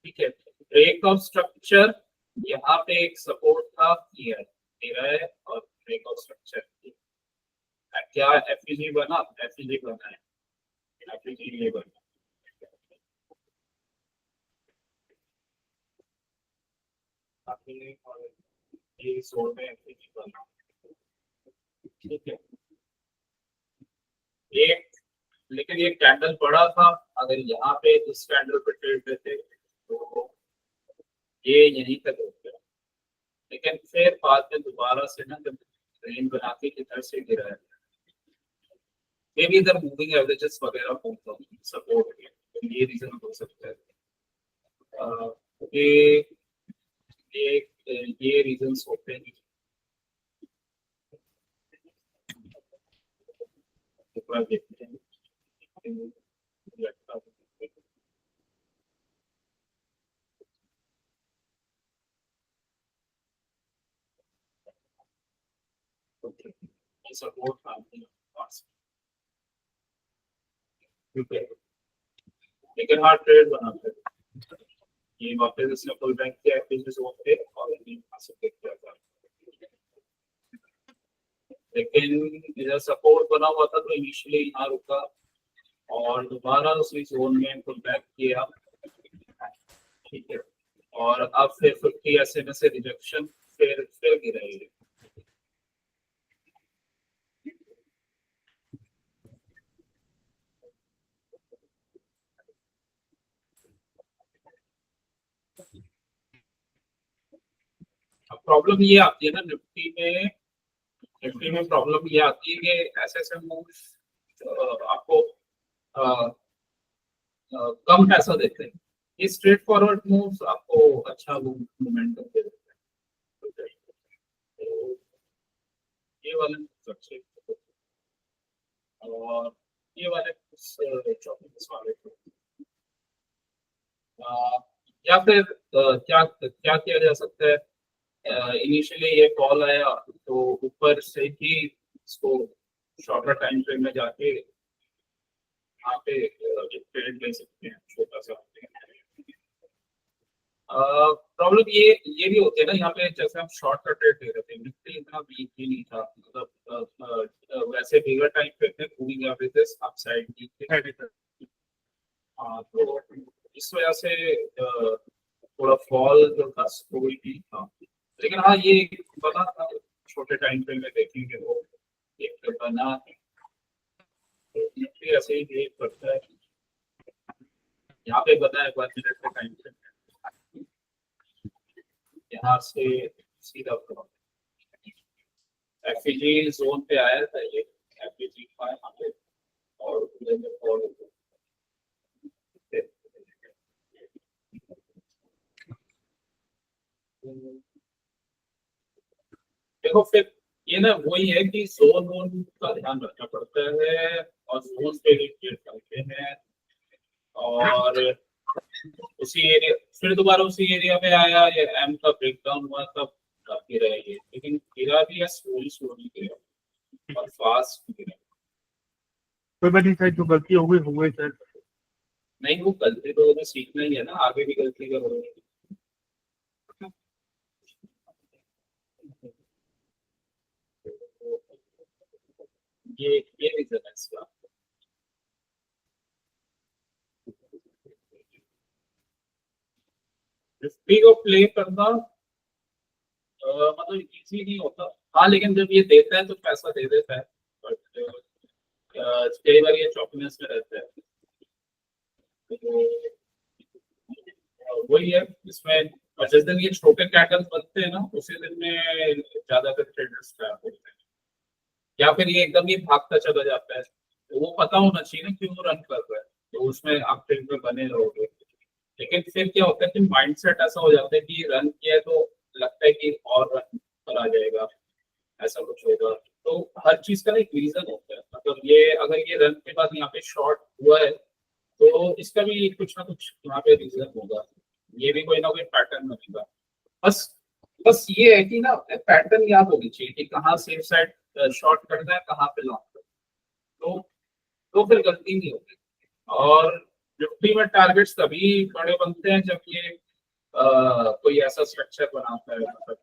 ठीक है। ब्रेक ऑफ स्ट्रक्चर, यहाँ पे एक सपोर्ट था, किया मेरा है, और ब्रेक ऑफ स्ट्रक्चर क्या एफईजी बना, एफईजी बना है, एफईजी ये बना, ये सोल में एफईजी बना, ठीक है। एक लेकिन ये कैंडल बड़ा था, अगर यहाँ पे इस कैंडल पे ट्रेड देते तो ये यहीं तक हो गया, लेकिन फिर बाद में दोबारा से ना जब रेंज बना के इधर से गिरा है, मे बी इधर मूविंग एवरेजेस वगैरह सपोर्ट हो गया, तो ये रीजन हो सकता है। ये ये रीजंस होते हैं। देखते हैं सपोर्ट लेकिन हाँ ट्रेड बनाते हैं, ये वापस इसने फुल बैंक किया है जोन पे, और किया था, लेकिन इधर सपोर्ट बना हुआ था तो इनिशियली यहाँ रुका, और दोबारा उसी जोन में फुल बैक किया, ठीक है। और अब फिर 50 SMA से रिजेक्शन, फिर गिरा है। अब प्रॉब्लम ये आती है ना निफ्टी में प्रॉब्लम ये आती है कि ऐसे मूव आपको कम पैसा देते हैं, ये स्ट्रेट फॉरवर्ड मूव्स आपको अच्छा मोमेंटम दे देते हैं, तो ये वाले अच्छे, और ये वाले चौबीस वाले, या फिर क्या क्या किया जा सकता है, इनिशियली ये कॉल आया तो ऊपर से ही इसको शॉर्टर टाइम फ्रेम में जाके यहाँ पे ट्रेड ले सकते हैं, छोटा सा। प्रॉब्लम ये भी होती है ना, यहाँ पे जैसे हम शॉर्ट का ट्रेड ले रहे थे, निफ्टी इतना वीक ही नहीं था, मतलब वैसे बिगर टाइम पे थे, मूविंग एवरेजेस अपसाइड की थे, तो इस वजह से थोड़ा फॉल जो था वो भी ठीक था, लेकिन हाँ ये बना था छोटे टाइम फ्रेम में देखेंगे वो एक बना है, तो ऐसे ही बिहेव करता है। यहाँ पे बना है 1 मिनट का टाइम फ्रेम, यहाँ से सीधा एफईजी जोन पे आया था ये एफईजी 500 और देखो फिर ये ना वही है कि जोन वोन का ध्यान रखना पड़ता है और जोन पे भी क्लियर करते हैं और उसी एरिया फिर दोबारा उसी एरिया में आया ये एम का ब्रेकडाउन हुआ तब गिरा ये, लेकिन गिरा भी है स्लोली स्लोली गिरा और फास्ट गिरा। कोई बात नहीं सर, जो गलती हो गई सर। नहीं वो गलती तो हमें सीखना ही है ना, आगे भी गलती करोगे। ये रीजन है इसका। फिफ्टी को प्ले करना मतलब इजी नहीं होता। हाँ लेकिन जब ये देता है तो पैसा दे देता है, बट कई बार ये चौकनेस में रहता है। तो वही है इसमें। और जिस दिन ये छोटे कैटल्स बनते हैं ना उसी दिन में ज्यादातर ट्रेडर्स ट्रैप होते हैं, या फिर ये एकदम ही भागता चला जाता है। तो वो पता होना चाहिए ना क्यों रन कर रहा है, तो उसमें आप ट्रेड में बने रहोगे। लेकिन फिर क्या होता है कि माइंडसेट ऐसा हो जाता है कि रन किया है तो लगता है कि और रन पर आ जाएगा, ऐसा कुछ होगा। तो हर चीज का ना एक रीजन होता है, मतलब ये अगर ये रन के बाद यहाँ पे शॉर्ट हुआ है तो इसका भी कुछ ना कुछ यहाँ पे रीजन होगा, ये भी कोई ना कोई पैटर्न बनेगा। बस बस ये है कि ना पैटर्न याद होनी चाहिए कि कहाँ सेफ साइड शॉर्ट करना है, कहाँ पे लॉन्ग करना है। तो फिर गलती नहीं होगी। और निफ्टी में टारगेट्स तभी बड़े बनते हैं जब ये कोई ऐसा स्ट्रक्चर बनाता है, मतलब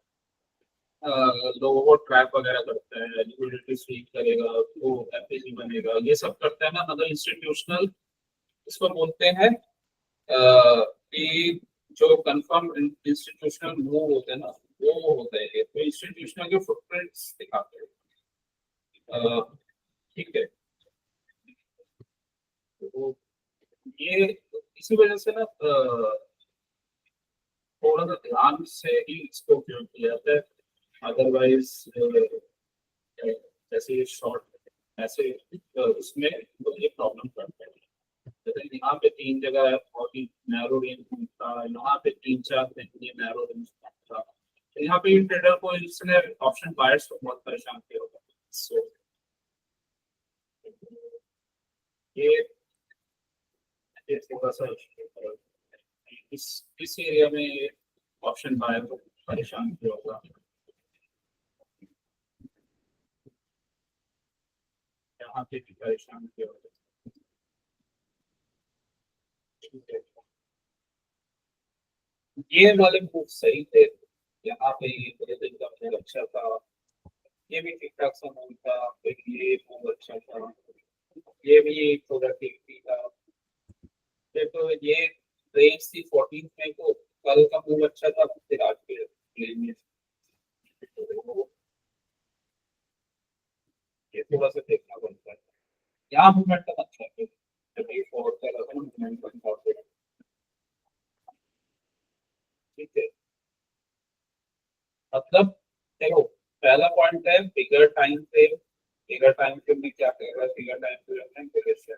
लोगों को ट्रैप वगैरह करता है, लिक्विडिटी स्वीप करेगा, वो एफएजी बनेगा, ये सब करता है ना, मतलब इंस्टीट्यूशनल इसको बोलते हैं कि जो कंफर्म इंस्टीट्यूशनल मूव होते हैं ना वो होता है ये। तो इंस्टीट्यूशनल के फुटप्रिंट्स दिखाते हैं, ठीक है। तो ये इसी वजह से ना थोड़ा सा ध्यान से ही इसको उपयोग किया जाता है, अदरवाइज जैसे ये शॉर्ट ऐसे उसमें तो ये प्रॉब्लम करता है। जैसे यहाँ पे 3 जगह है बहुत ही नैरो रेंज था, यहाँ पे 3-4 दिन ये नैरो रेंज था, तो यहाँ पे ट्रेडर को इसने ऑप्शन बायर्स को बहुत परेशान किया होगा। सो ये थोड़ा सा इस एरिया में ऑप्शन बायर को परेशान किया होगा। यहाँ पे भी परेशान किया होगा। ये वाले मूव सही थे, यहाँ पे ये पूरे दिन का मूव अच्छा था, ये भी ठीक ठाक सा मूव था, फिर ये मूव अच्छा था, ये भी थोड़ा ठीक ही था। फिर तो ये रेंज थी 14 में, को कल का मूव अच्छा था, फिर आज के प्लेन में ये थोड़ा सा देखना पड़ता है। यहाँ मूवमेंट का अच्छा है, जब ये फॉरवर्ड कर रहा था मूवमेंट का, ठीक है। मतलब देखो पहला पॉइंट है बिगर टाइम फ्रेम। बिगर टाइम फ्रेम में क्या करेगा, बिगर टाइम फ्रेम में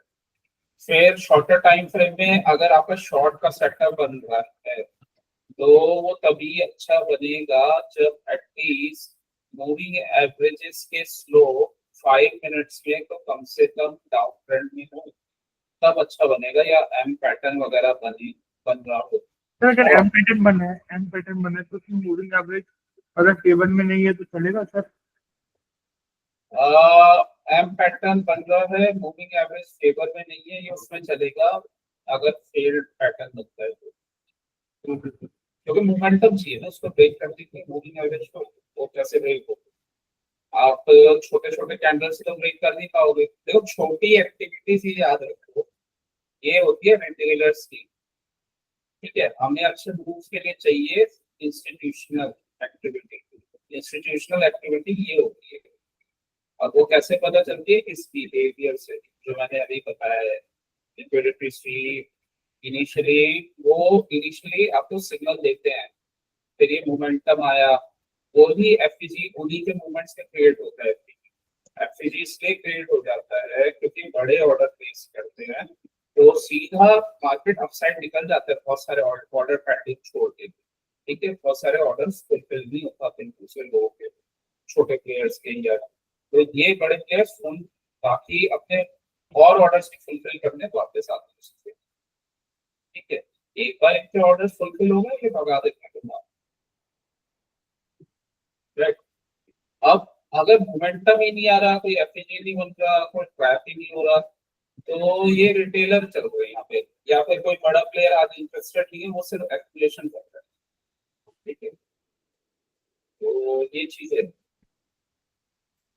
फिर शॉर्टर टाइम फ्रेम में अगर आपका शॉर्ट का सेटअप बन रहा है तो वो तभी अच्छा बनेगा जब एटलीस्ट मूविंग एवरेजेस के स्लो 5 मिनट्स में तो कम से कम डाउन ट्रेंड में हो, तब अच्छा बनेगा, या एम पैटर्न वगैरह बन रहा हो। सर अगर एम पैटर्न बना है तो उसमें मूविंग एवरेज अगर टेबल में नहीं है तो चलेगा सर? एम पैटर्न बन रहा है, मूविंग एवरेज टेबल में नहीं है, ये उसमें चलेगा अगर फेल्ड पैटर्न बनता है तो, क्योंकि मोमेंटम चाहिए ना उसको ब्रेक करने के लिए, मूविंग एवरेज को वो कैसे ब्रेक हो। आप छोटे छोटे कैंडल्स तो ब्रेक कर नहीं पाओगे। देखो छोटी एक्टिविटीज ही याद रखो, ये होती है रिटेलर्स की, ठीक है। हमें अच्छे मूव्स के लिए चाहिए इंस्टीट्यूशनल एक्टिविटी। इंस्टीट्यूशनल एक्टिविटी ये होती है, और वो कैसे पता चलती है, इस बिहेवियर से जो मैंने अभी बताया है। लिक्विडिटी स्वीप इनिशियली आपको सिग्नल देते हैं, फिर ये मोमेंटम आया, वो ही एफईजी उन्हीं के मूवमेंट्स से क्रिएट होता है। एफईजी इसलिए क्रिएट हो जाता है क्योंकि बड़े ऑर्डर प्लेस करते हैं तो सीधा मार्केट अपसाइड निकल जाता है, बहुत सारे ऑर्डर पेंडिंग छोड़ के। ठीक है, बहुत सारे ऑर्डर्स फुलफिल नहीं हो पाते दूसरे लोगों के, छोटे प्लेयर्स के, या तो ये बड़े प्लेयर्स बाकी अपने और ऑर्डर्स फुलफिल करने वापस आते हैं। ठीक है, एक बार इनके ऑर्डर्स फुलफिल हो गए ये भगा देते हैं तुम्हारा। राइट, अब अगर मोमेंटम ही नहीं आ रहा, कोई एफईजी नहीं बन रहा, कोई ट्रैफिक नहीं हो रहा, तो ये रिटेलर चल रहे हैं यहाँ पे, या फिर कोई बड़ा प्लेयर आज इंटरेस्टेड नहीं है, वो सिर्फ एक्सप्लेशन कर रहा है। ठीक है, तो ये चीज है,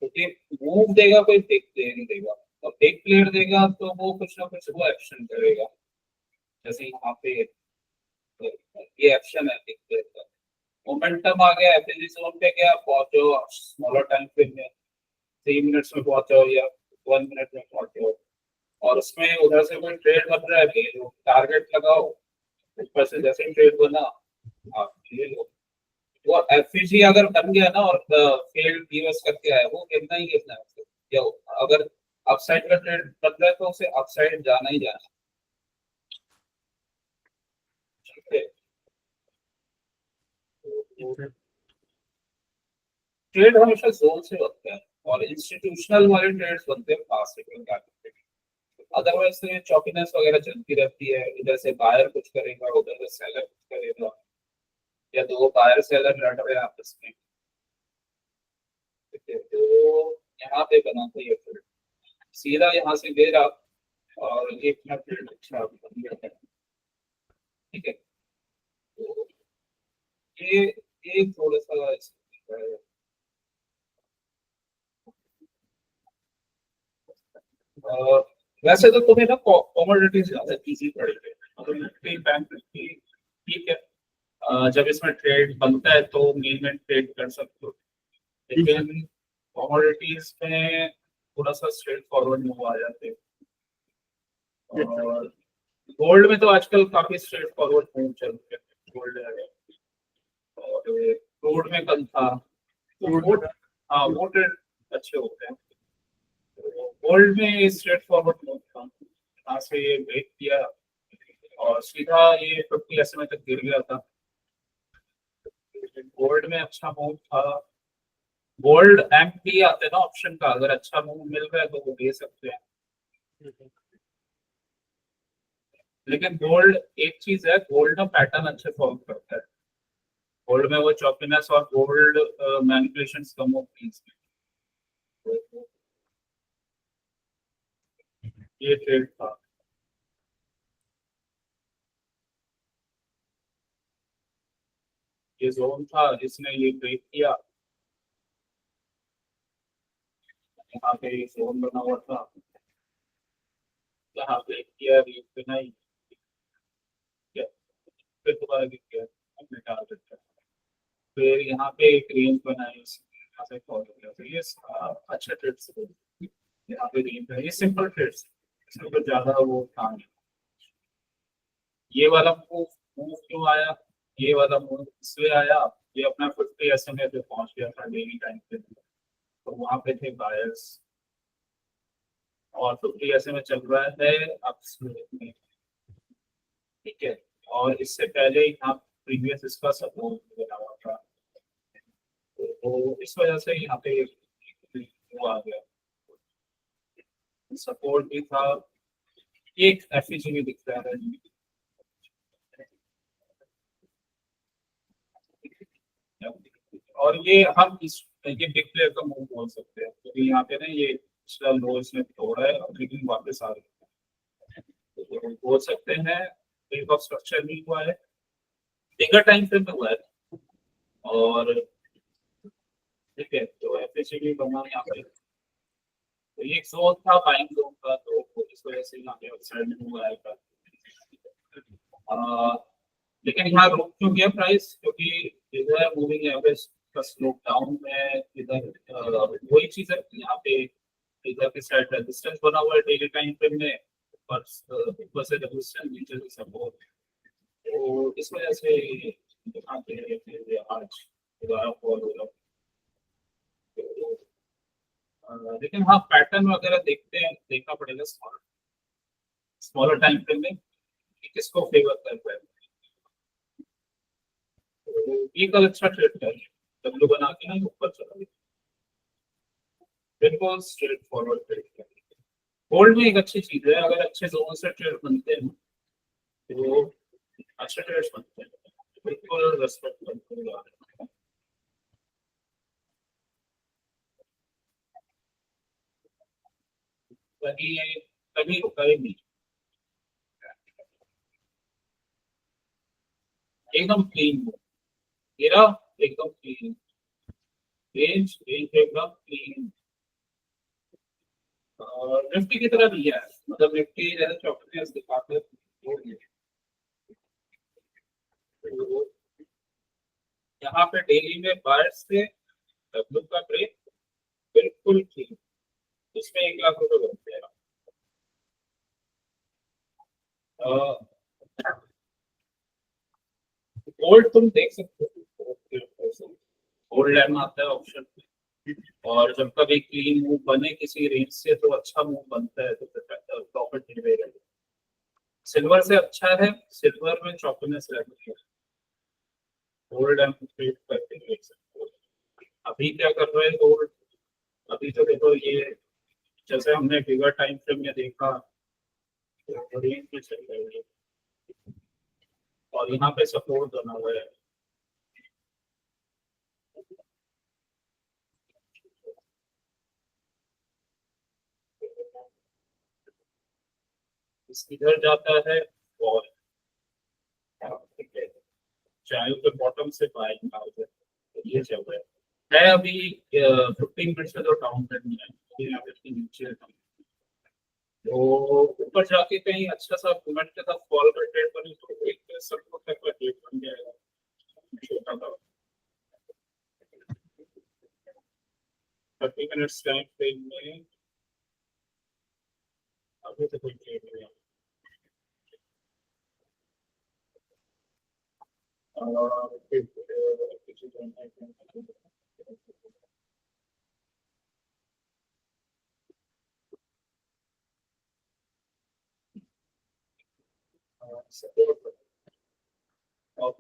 क्योंकि मूव देगा कोई बिग प्लेयर नहीं देगा, और बिग प्लेयर देगा तो वो कुछ ना कुछ वो एक्शन करेगा। जैसे यहाँ पे ये एक्शन है बिग प्लेयर का, मोमेंटम आ गया, एफएजी जोन पे गया, पहुंचो स्मॉलर टाइम फ्रेम में 3 मिनट्स में पहुंचो या 1 मिनट में पहुंचो, और उसमें उधर से कोई ट्रेड बन रहा है ले लो, टारगेट लगाओ, ऊपर से जैसे ट्रेड बना आप ले लो। वो एफईजी अगर बन गया ना और फेल्ड यूएस करके आया, वो गिरना ही गिरना है। क्या अगर अपसाइड का ट्रेड बन रहा है तो उसे अपसाइड जाना ही जाना। ठीक है, ट्रेड हमेशा जोन से बनते हैं और इंस्टीट्यूशनल वाले ट्रेड्स बनते हैं फास्ट सेकंड। अदरवाइज तो ये चौकीनेस वगैरह चलती रहती है, इधर से बायर कुछ करेगा, उधर से सेलर कुछ करेगा, या दो बायर सेलर लड़ रहे हैं आपस में। ठीक है, तो यहाँ पे बना था ये ट्रेड, सीधा यहाँ से ले रहा और एक ट्रेड अच्छा बन गया है। ठीक है, तो ये थोड़ा सा वैसे तो तुम्हें ना कॉमोडिटीज ज्यादा इजी पड़ेगी, मतलब निफ्टी बैंक निफ्टी ठीक है, जब इसमें ट्रेड बनता है तो मेन में ट्रेड कर सकते हो, लेकिन कॉमोडिटीज में थोड़ा सा स्ट्रेट फॉरवर्ड मूव आ जाते हैं। और गोल्ड में तो आजकल काफी स्ट्रेट फॉरवर्ड मूव चल रहे हैं, गोल्ड है, और क्रूड में कल था तो हाँ वो ट्रेड अच्छे होते हैं। गोल्ड में स्ट्रेट फॉरवर्ड मूव था, यहाँ से ये ब्रेक किया और सीधा ये 50 SMA तक गिर गया था। गोल्ड में अच्छा मूव था, गोल्ड एमपी आते हैं ना ऑप्शन का, अगर अच्छा मूव मिल रहा है तो वो दे सकते हैं। लेकिन गोल्ड एक चीज है, गोल्ड ना पैटर्न अच्छे फॉलो करता है, गोल्ड में वो चॉपीनेस और गोल्ड मैनिपुलेशंस कम होती है। ये ट्रेड था, ये जोन था जिसने ये ब्रेक किया, यहाँ पे जोन बना हुआ था, यहाँ ब्रेक किया, रीच बनाई, फिर दोबारा गिर गया, हमने डाल देता, फिर यहाँ पे एक रेंज बनाई, यहाँ से फॉलो किया, तो ये अच्छा ट्रेड्स, यहाँ पे रेंज है, ये सिंपल ट्रेड्स, इसमें कुछ ज्यादा वो था नहीं। ये वाला मूव मूव क्यों आया, ये वाला मूव इसलिए आया, ये अपना 50 SMA पे पहुंच गया था डेली टाइम पे, तो वहां पे थे बायर्स, और 50 SMA चल रहा है अब। ठीक है, और इससे पहले यहाँ प्रीवियस इसका सपोर्ट बना हुआ था, तो इस वजह से यहाँ पे वो आ गया, सपोर्ट भी था, एक एफईजी भी दिख रहा है। और ये हम ये बिग प्लेयर का मूव बोल सकते हैं, क्योंकि तो यहाँ पे ना ये पिछला लो इसने तोड़ा है और लेकिन वापस आ रहा है, तो बोल सकते हैं ब्रेक ऑफ स्ट्रक्चर भी हुआ है, बिगर टाइम फ्रेम में हुआ है, और ठीक है, तो एफएचए भी बना यहाँ पे, तो ये एक जोन था बाइंग जोन का, तो इस वजह से यहाँ पे अपसाइड में हुआ है। लेकिन यहाँ रुक क्यों गया प्राइस, क्योंकि इधर मूविंग एवरेज का स्लोप डाउन है, इधर वही चीज है, यहाँ पे इधर के साइड रेजिस्टेंस बना हुआ है डेली टाइम फ्रेम में, ऊपर से रेजिस्टेंस, नीचे से सपोर्ट, तो इस वजह से यहाँ पे आज दोबारा फॉल हो रहा है। लेकिन हाँ पैटर्न वगैरह देखते हैं, देखना पड़ेगा स्मॉलर टाइम फ्रेम में कि किसको फेवर कर रहा है। तो ये कल अच्छा ट्रेड है, डब्ल्यू बना के ना ऊपर चला गया, बिल्कुल स्ट्रेट फॉरवर्ड ट्रेड है। गोल्ड में एक अच्छी चीज है, अगर अच्छे जोन से ट्रेड बनते हैं तो अच्छे ट्रेड बनते हैं, बिल्कुल रेस्पेक्ट बनते हैं। कभी कभी रुका ही नहीं, एकदम क्लीन मेरा, एकदम क्लीन रेंज रेंज एकदम क्लीन। निफ्टी की तरह नहीं है, मतलब निफ्टी जैसे चौकस दिखाते हैं तो यहाँ पे डेली में बायर्स से डब्ल्यू का ट्रेड बिल्कुल ठीक, इसमें 1 लाख रुपए बनते हैं। गोल्ड तुम देख सकते हो, गोल्ड लैंड आता है ऑप्शन, और जब कभी क्लीन मूव बने किसी रेंज से तो अच्छा मूव बनता है तो प्रॉफिट मिलेगा। सिल्वर से अच्छा है, सिल्वर में चौकनेस रहती है, गोल्ड एंड ट्रेड करके देख सकते हो। अभी क्या कर रहे हैं गोल्ड, अभी तो देखो ये जैसे हमने बिगर टाइम फ्रेम में देखा तो रेंज में चल रही है और यहाँ पे सपोर्ट बना हुआ है। इधर जाता है और चाय के बॉटम से बाइंग आउट है, ये चल रहा है अभी 15 मिनट से तो डाउन ट्रेंड है, नीचे तो ऊपर जाके कहीं अच्छा सा मूवमेंट के साथ फॉल का ट्रेड बने तो एक सपोर्ट तक का ट्रेड बन जाएगा छोटा सा। 30 मिनट्स टाइम फ्रेम में अभी तो कोई ट्रेड नहीं है। और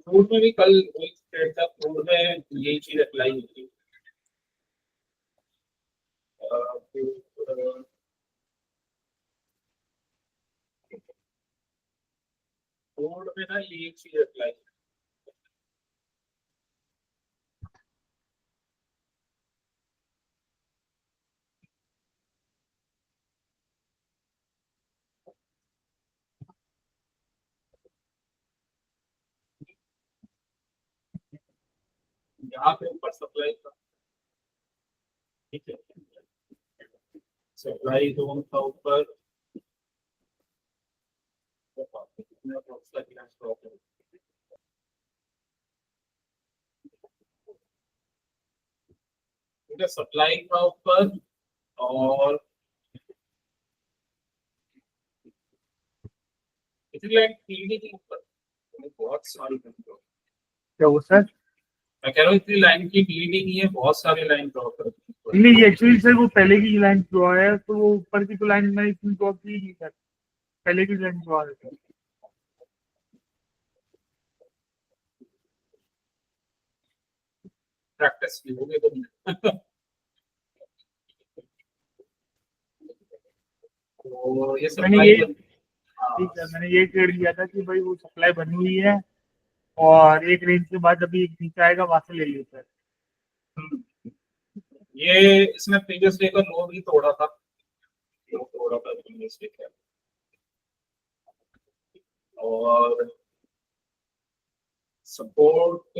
फूड में भी कल एक ट्रेड था, फूड में यही चीज अप्लाई होती है। फूड में ना ये चीज अप्लाई, यहाँ पे ऊपर सप्लाई था, ठीक है, सप्लाई जोन था ऊपर, ठीक है, सप्लाई था ऊपर और इतनी लाइन पीढ़ी के ऊपर बहुत सारी कंट्रोल, क्या वो सर? मैं कह रहा हूँ इतनी लाइन की नीड नहीं है, बहुत सारी लाइन ड्रॉ कर नहीं एक्चुअली सर वो पहले की लाइन ड्रॉ है, तो वो ऊपर की तो लाइन मैंने इतनी ड्रॉ की नहीं सर, पहले की लाइन ड्रॉ है सर। प्रैक्टिस की होगी तुमने तो ये मैंने ये सप्लाई, ठीक है, मैंने ये ट्रेड लिया था कि भाई वो सप्लाई बनी हुई है और एक रेंज के बाद अभी एक नीचे आएगा वहां से ले लियो सर। ये इसने प्रीवियस डे का लो भी तोड़ा था, लो तोड़ा था प्रीवियस डे का, और सपोर्ट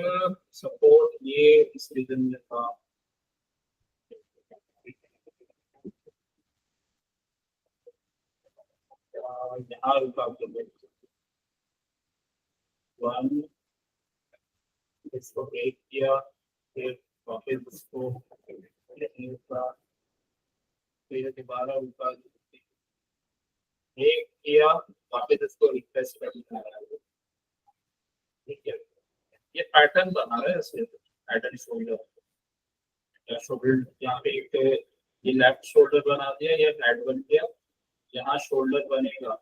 सपोर्ट ये इस रीजन में था, यहाँ रुका वन, इसको ब्रेक किया, फिर वापस इसको रुका, फिर दोबारा रुका, ब्रेक किया, वापस इसको रिफ्रेश कर दिया, ठीक है, ये पैटर्न बना रहा है इसमें। हेड एंड शोल्डर, या शोल्डर यहाँ पे एक ये लेफ्ट शोल्डर बना दिया, ये हेड बन गया, यहाँ शोल्डर बनेगा,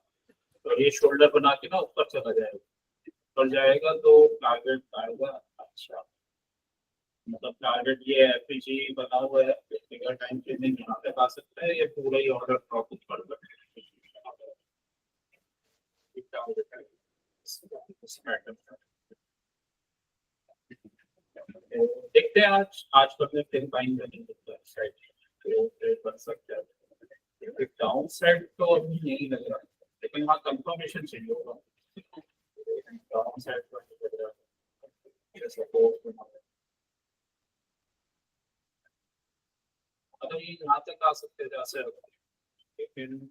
तो ये शोल्डर बना के ना ऊपर चला जाएगा, ऊपर जाएगा तो टारगेट आएगा। अच्छा, मतलब टारगेट ये एफपीजी बना हुआ है, फिगर टाइम फ्रेमिंग यहाँ पे आ सकता है, ये पूरा ही ऑर्डर ड्रॉप ऊपर कर देखते हैं आज करने फिर पाइन बनेंगे साइड तो बन सकता है। डाउन साइड तो अभी नहीं लग रहा, लेकिन हाँ कंफर्मेशन चाहिए होगा। डाउन साइड तो नहीं लग रहा, सपोर्ट अगर ये यहाँ तक आ सकते हैं जैसे, लेकिन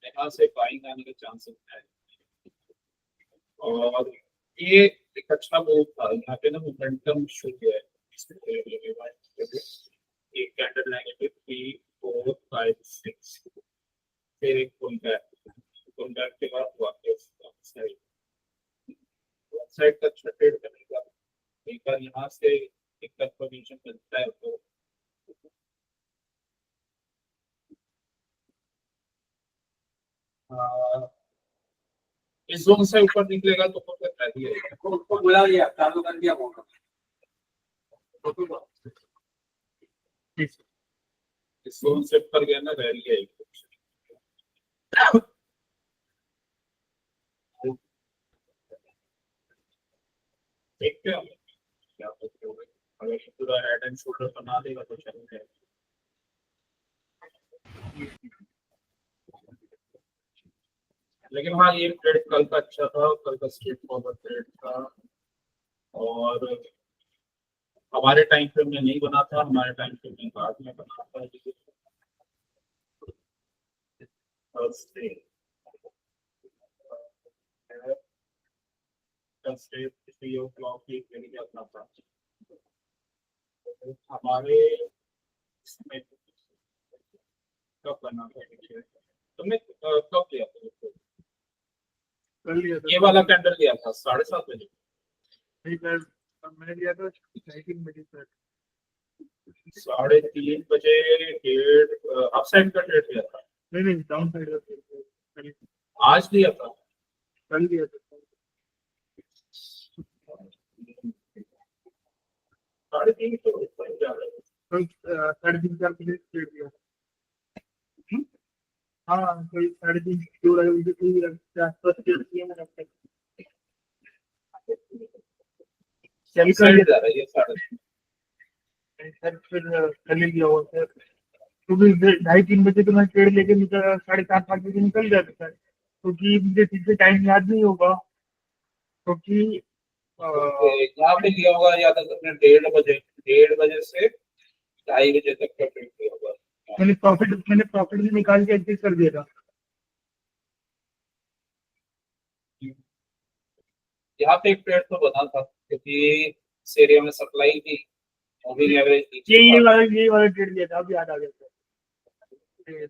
यहाँ से बाइंग आने के चांसेस है। और ये एक अच्छा मूव था, यहाँ पे ना मोमेंटम शो किया है, एक कैंडल नेगेटिव 3 4 5 6, फिर एक पुल बैक के बाद वापस साइड साइड का अच्छा ट्रेड करेगा। एक बार यहाँ से एक कंफर्मेशन मिलता है तो इस जोन से ऊपर निकलेगा तो फिर रैली है, उसको बुला लिया, चालू कर दिया फोन। इस जोन से ऊपर गया ना रैली है। देखते हैं क्या करते होंगे, अगर पूरा हेड एंड शोल्डर बना देगा तो चलेगा। लेकिन हाँ ये ट्रेड कल का अच्छा था, कल का स्ट्रेट फॉरवर्ड ट्रेड था, और हमारे टाइम फ्रेम में नहीं बना था, हमारे टाइम फ्रेम में बाद में बना था। हमारे इसमें कब बना था तुमने कब लिया था कर लिया था ये वाला कैंडल लिया था 7:30 बजे? नहीं सर, मैंने लिया था 19 बजे सर। 3:30 बजे ट्रेड अप साइड का ट्रेड लिया था। नहीं डाउन साइड का आज लिया था, कल लिया था। 3:30 तो ऊपर जा रहा है। कल 3:30 बजे ट्रेड लिया। हाँ कोई 3:30 बजे के आसपास ट्रेड किया मैंने अब तक। चल साइड जा रहा है ये 3:30। सर फिर कल ही लिया हुआ सर, क्योंकि 2:30-3 बजे तो मैं ट्रेड लेके निकल 4:30-5 बजे निकल जाता सर, क्योंकि मुझे ठीक से टाइम याद नहीं होगा, क्योंकि यहाँ पे लिया होगा या तो तुमने 1:30 से 2:30 बजे तक का ट्रेड लिया होगा। मैंने प्रॉफिट भी निकाल के एग्जिट कर दिया था। यहाँ पे एक ट्रेड तो बना था क्योंकि इस एरिया में सप्लाई थी, मूविंग एवरेज ये वाला ट्रेड लिया था, अब याद आ गया सर।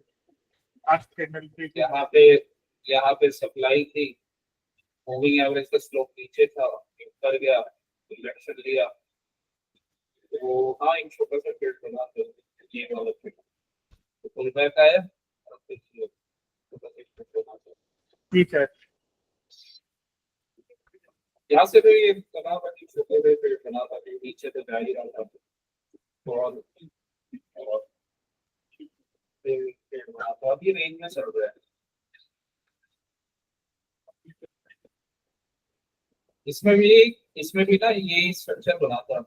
आज चैनल पे यहाँ पे सप्लाई थी, मूविंग एवरेज का स्लोप नीचे था, कर गया, इलेक्शन लिया, तो हाँ एक छोटा सा ट्रेड बना था ये वाला ट्रेड, तो पुल बैक आया और फिर छोटा सा ट्रेड बना था। ठीक है। यहाँ से तो ये बना था कि छोटे से ट्रेड बना था कि नीचे तो जा ही रहा था, और फिर ट्रेड बना था, अभी रेंज में चल रहा है। इसमें भी ना ये स्ट्रक्चर बना था,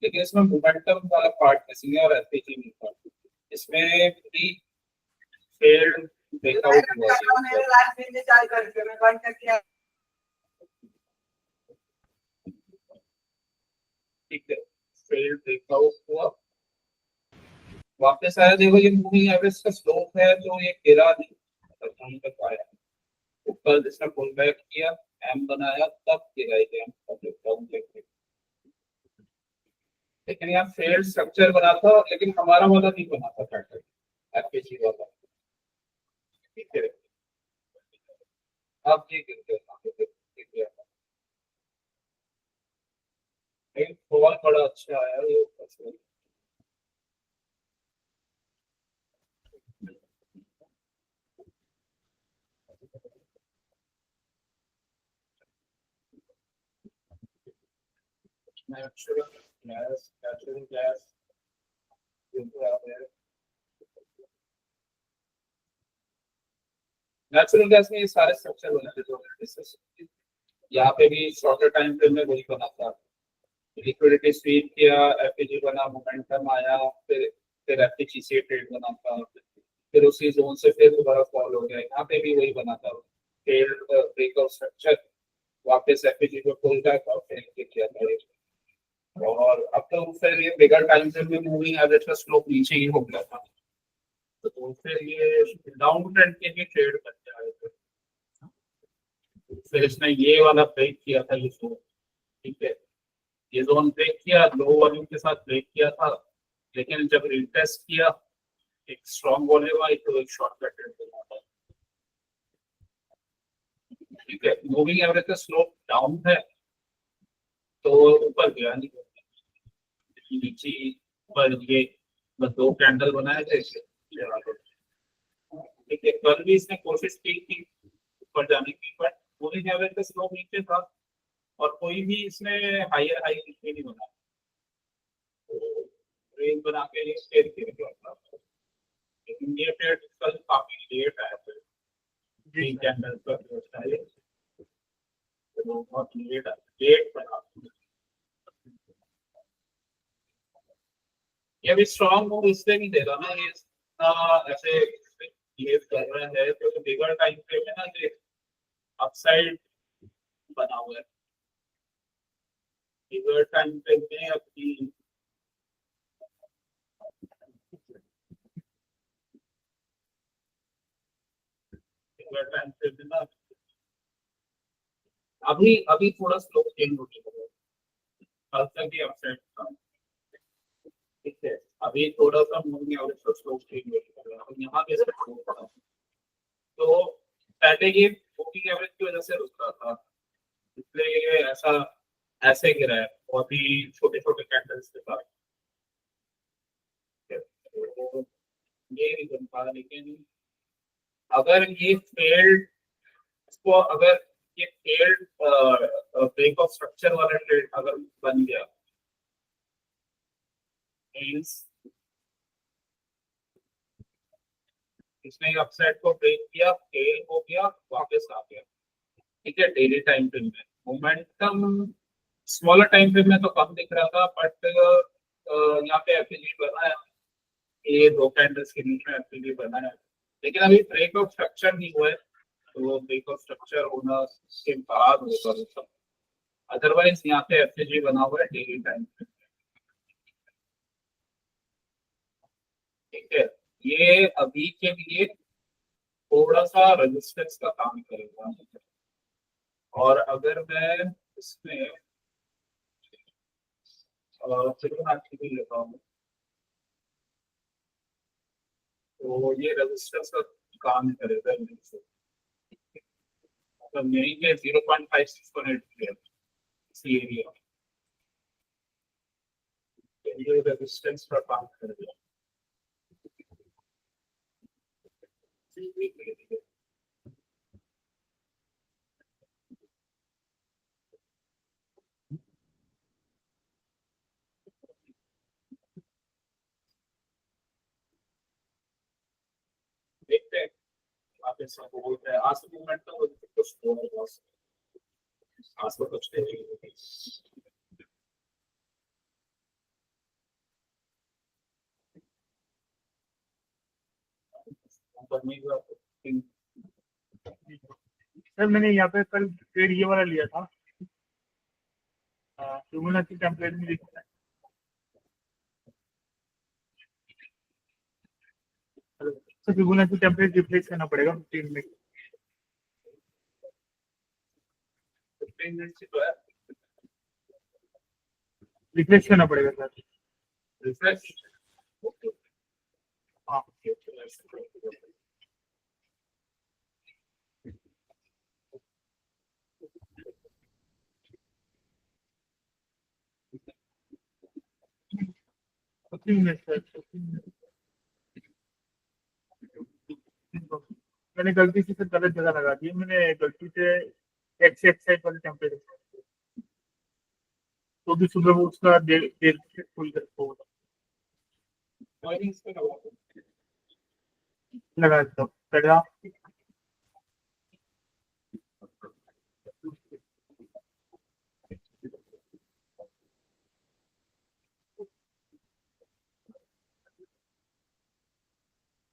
लेकिन इसमें मोमेंटम वाला पार्ट मिसिंग है और एफपीजी नहीं था, इसमें भी फेल्ड ब्रेकआउट हुआ है। ठीक है, फेल्ड ब्रेकआउट हुआ, वापस आया, देखो ये मूविंग एवरेज का स्लोप है तो ये गिरा नहीं, मतलब तक आया, ऊपर जिसने पुल बैक किया एम बनाया तब गिरा ये डाउन, लेकिन यहाँ फेल्ड स्ट्रक्चर बना था, लेकिन हमारा वाला नहीं बना था पैटर्न, एफपीजी वाला। ठीक है, अब ये गिर गया, एक बहुत बड़ा अच्छा आया ये ऊपर से। Natural gas, नेचुरल गैस में ये सारे स्ट्रक्चर बने थे जो हमने डिस्कस किए। यहाँ पे भी शॉर्टर टाइम फ्रेम में वही बना था, लिक्विडिटी स्वीप किया, एफपीजी बना, मोमेंटम आया, फिर एफपीजी से ट्रेड बना था, फिर उसी जोन से फिर दोबारा फॉल हो गया। यहाँ पे भी वही बना था, फेल्ड ब्रेकआउट स्ट्रक्चर, वापस एफपीजी को पुल बैक और फिर किया था। और अब तो फिर ये बिगर टाइम फ्रेम में मूविंग एवरेज का स्लोप नीचे ही हो गया था, तो फिर ये डाउन ट्रेंड के लिए ट्रेड करते आए थे। फिर इसने ये वाला ब्रेक किया था ये जोन, ठीक है, ये जोन ब्रेक किया, लो वॉल्यूम के साथ ब्रेक किया था, लेकिन जब रिटेस्ट किया एक स्ट्रॉन्ग वॉल्यूम आई तो एक शॉर्ट कट ट्रेंड बना था, ठीक है। मूविंग एवरेज का स्लोप डाउन है तो ऊपर गया नहीं, नीचे पर ये बस दो कैंडल बनाए थे, ठीक है। कल भी इसने कोशिश की थी ऊपर जाने की, बट मूविंग एवरेज का स्लोप नीचे था और कोई भी इसने हायर हाई नीचे नहीं बना, तो रेंज बना के ये शेयर किया था। लेकिन ये ट्रेड कल काफी लेट आया था, तीन कैंडल का व्यवस्था है, तो बहुत लेट बना। ये भी स्ट्रॉन्ग मूव इसलिए नहीं दे रहा ना, ये ऐसे बिहेव कर रहा है क्योंकि बिगर टाइम फ्रेम में ना ये अपसाइड बना हुआ है। बिगर टाइम फ्रेम में अपनी बिगर टाइम फ्रेम में ना अभी अभी थोड़ा स्लो चेंज होने लगा, कल तक ये अपसाइड था, ठीक है। अभी थोड़ा सा मूविंग एवरेज का स्लो चेंज होने लगा और यहाँ पे स्लो पड़ा, तो पहले ये मूविंग एवरेज की वजह से रुक रहा था, इसलिए ये ऐसा ऐसे गिरा है बहुत ही छोटे छोटे कैंडल्स के साथ, तो ये रीजन था। लेकिन अगर ये फेल्ड, इसको अगर ये फेल्ड ब्रेक ऑफ स्ट्रक्चर वाला ट्रेड अगर बन गया, मींस इसने अपसाइड को ब्रेक किया, फेल हो गया, वापस आ गया, ठीक है। डेली टाइम फ्रेम में मोमेंटम स्मॉलर टाइम फ्रेम में तो कम दिख रहा था, बट यहाँ पे एफपीजी बना है, ये दो कैंडल्स के बीच में एफपीजी बना है, लेकिन अभी ब्रेक ऑफ स्ट्रक्चर नहीं हुआ है, तो ब्रेक ऑफ स्ट्रक्चर होना के बाद होगा, अदरवाइज यहाँ पे एफपीजी बना हुआ है डेली टाइम, ठीक है। ये अभी के लिए थोड़ा सा रेजिस्टेंस का काम करेगा, और अगर मैं इसमें फिबोनाची भी लेता हूँ तो ये रेजिस्टेंस का काम करेगा, मतलब यहीं के 0.56 पर इसी एरिया ये रेजिस्टेंस का काम करेगा। देखते हैं आप ऐसा बोलते हैं, आज के मोमेंट तो कुछ हो नहीं बस, आज तो कुछ नहीं सर मैंने यहाँ पे कल ट्रेड ये वाला लिया था, फिबोनाची टेम्पलेट में लिखा है, तो फिबोनाची टेम्पलेट रिप्लेस करना पड़ेगा 15 मिनट, 15 मिनट से तो है रिप्लेस करना पड़ेगा सर। रिफ्रेश। हाँ शॉपिंग में सर, मैंने गलती से सर गलत जगह लगा दी, मैंने गलती से एक्साइड वाले टेम्परेचर, तो भी सुबह वो उसका देर देर से फुल होगा लगा देता हूँ लगा।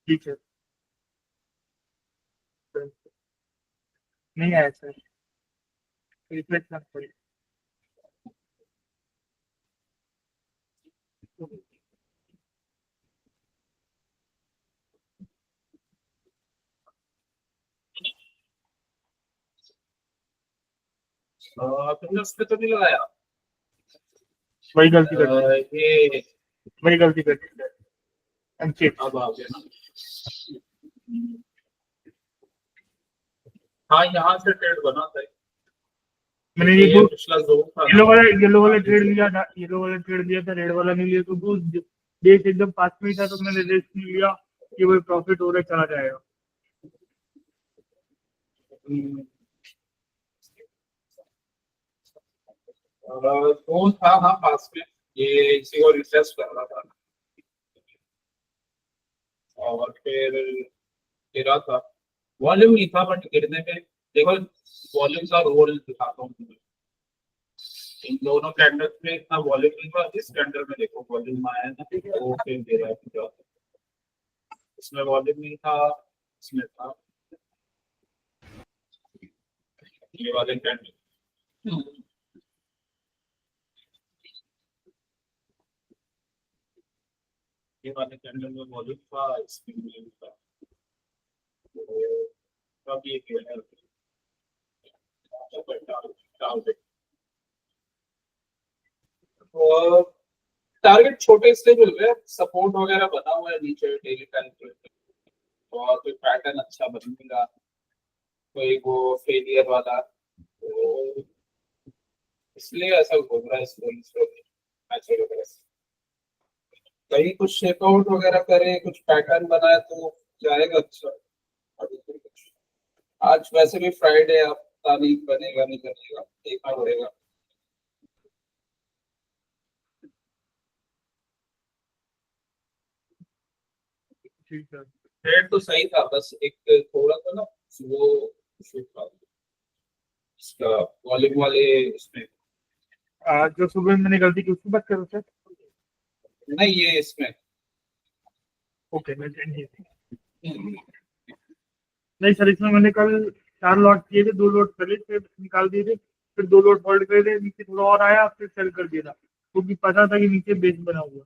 ठीक है सर, नहीं आया सर, रिफ्रेश करना पड़ेगा। तुमने उस पे तो नहीं लगाया। वही गलती कर दी, ये वही गलती कर दी सर, अनचेक। अब आ गया ना। हाँ, यहाँ से ट्रेड बना था। मैंने ये जो पिछला जोन था ना। येलो वाला ट्रेड लिया था, येलो वाला ट्रेड लिया था, रेड वाला नहीं लिया, तो वो डेट एकदम पास में ही था, तो मैंने रिस्क नहीं लिया कि वो प्रॉफिट हो रहा चला जाएगा। जोन था हाँ पास में, ये इसी को रिफ्रेश कर रहा था और फिर गिरा था। वॉल्यूम नहीं था बट गिरने में देखो, वॉल्यूम का रोल दिखाता हूँ तुम्हें। इन दोनों कैंडल्स में इतना वॉल्यूम नहीं था, इस कैंडल में देखो वॉल्यूम आया है ना, तो फिर दे रहा है पूरा। इसमें वॉल्यूम नहीं था, इसमें था। ये वाले कैंडल, ये वाले कैंडल में वॉल्यूम था, इसमें वॉल्यूम था, तो अब ये क्या है, डाल दे। और टारगेट छोटे इसलिए मिल रहे हैं, सपोर्ट वगैरह बना हुआ है नीचे डेली टाइम पे, और कोई पैटर्न अच्छा बनेगा, कोई वो फेलियर वाला, तो इसलिए ऐसा घूम रहा है इस मैच वगैरह से। कहीं कुछ शेकआउट वगैरह करे, कुछ पैटर्न बनाए तो जाएगा अच्छा। अभी तो कुछ, आज वैसे भी फ्राइडे, अब तारीख बनेगा नहीं बनेगा देखना पड़ेगा। ठीक है। ट्रेड तो सही था, बस एक थोड़ा सा ना वो इशू था इसका, वॉल्यूम वाले इसमें। जो सुबह मैंने गलती की उसकी बात करो सर। नहीं, ये इसमें ओके, मैं नहीं सर, इसमें मैंने कल 4 लॉट किए थे, 2 लॉट करे थे, निकाल दिए थे, फिर 2 लॉट होल्ड करे थे, नीचे थोड़ा और आया, फिर सेल कर दिया था, क्योंकि पता था कि नीचे बेस बना हुआ।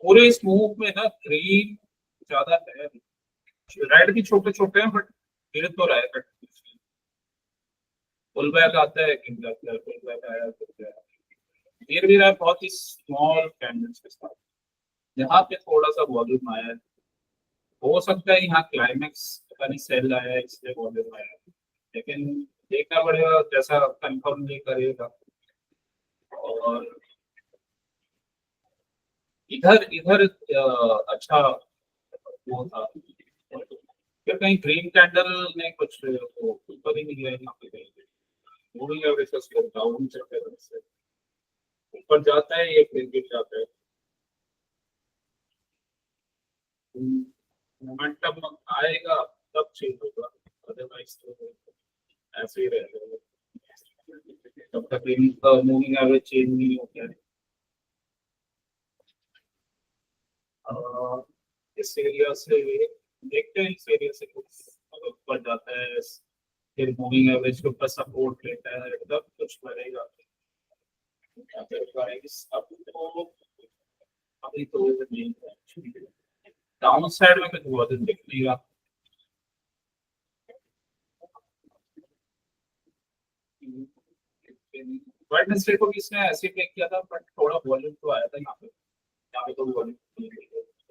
पूरे इस मूव में ना ग्रीन ज्यादा है, रेड भी छोटे छोटे हैं बट गिर तो रहा है। पुल बैक आता है, गिर जाता है, पुल बैक आया गिर गया, गिर भी रहा है बहुत ही स्मॉल कैंडल्स के साथ। यहाँ पे थोड़ा सा वॉल्यूम आया है, हो सकता है यहाँ क्लाइमेक्स पता नहीं सेल आया है इसलिए वॉल्यूम आया है, लेकिन देखना पड़ेगा जैसा कंफर्म नहीं करेगा। और इधर इधर अच्छा वो था, फिर कहीं ग्रीन कैंडल ने कुछ ऊपर ही नहीं गया यहाँ पे कहीं, मूविंग एवरेज का स्लोप डाउन चल रहा है, इससे ऊपर जाता है ये फिर गिर जाता है। मोमेंटम आएगा तब चेंज होगा, अदरवाइज तो ऐसे ही रहेगा तब तक इनका मूविंग एवरेज चेंज नहीं होता है। इस एरिया से देखते हैं, इस एरिया से कुछ अगर ऊपर जाता है, फिर मूविंग एवरेज के ऊपर सपोर्ट लेता है तब कुछ करेगा। अभी तो नहीं है, डाउन साइड में कुछ हुआ तो दिख नहीं रहा। वेडनेसडे को भी इसने ऐसे ब्रेक किया था बट थोड़ा वॉल्यूम तो आया था यहाँ पे तो वॉल्यूम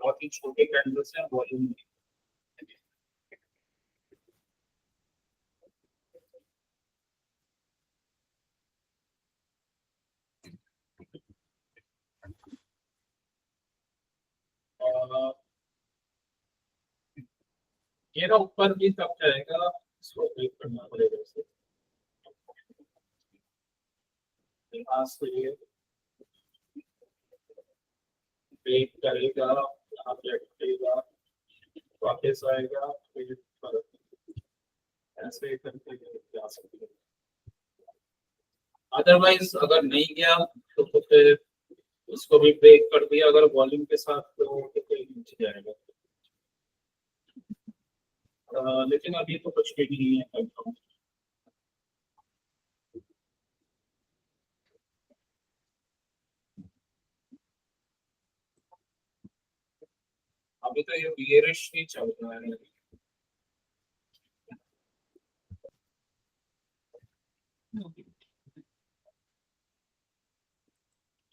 बहुत ही छोटे कैंडल्स हैं, वॉल्यूम ये ना ऊपर भी तब जाएगा, इसको ब्रेक करना पड़ेगा इसे, यहाँ से ये ब्रेक करेगा, यहाँ पे अटकेगा, वापस आएगा, फिर ऊपर ऐसे करके जा सकते हैं। अदरवाइज अगर नहीं गया तो फिर उसको भी ब्रेक कर दिया अगर वॉल्यूम के साथ, तो फिर नीचे जाएगा। लेकिन अभी तो कुछ भी नहीं है कंफर्म। अभी तो ये बियरिश ही चल रहा है।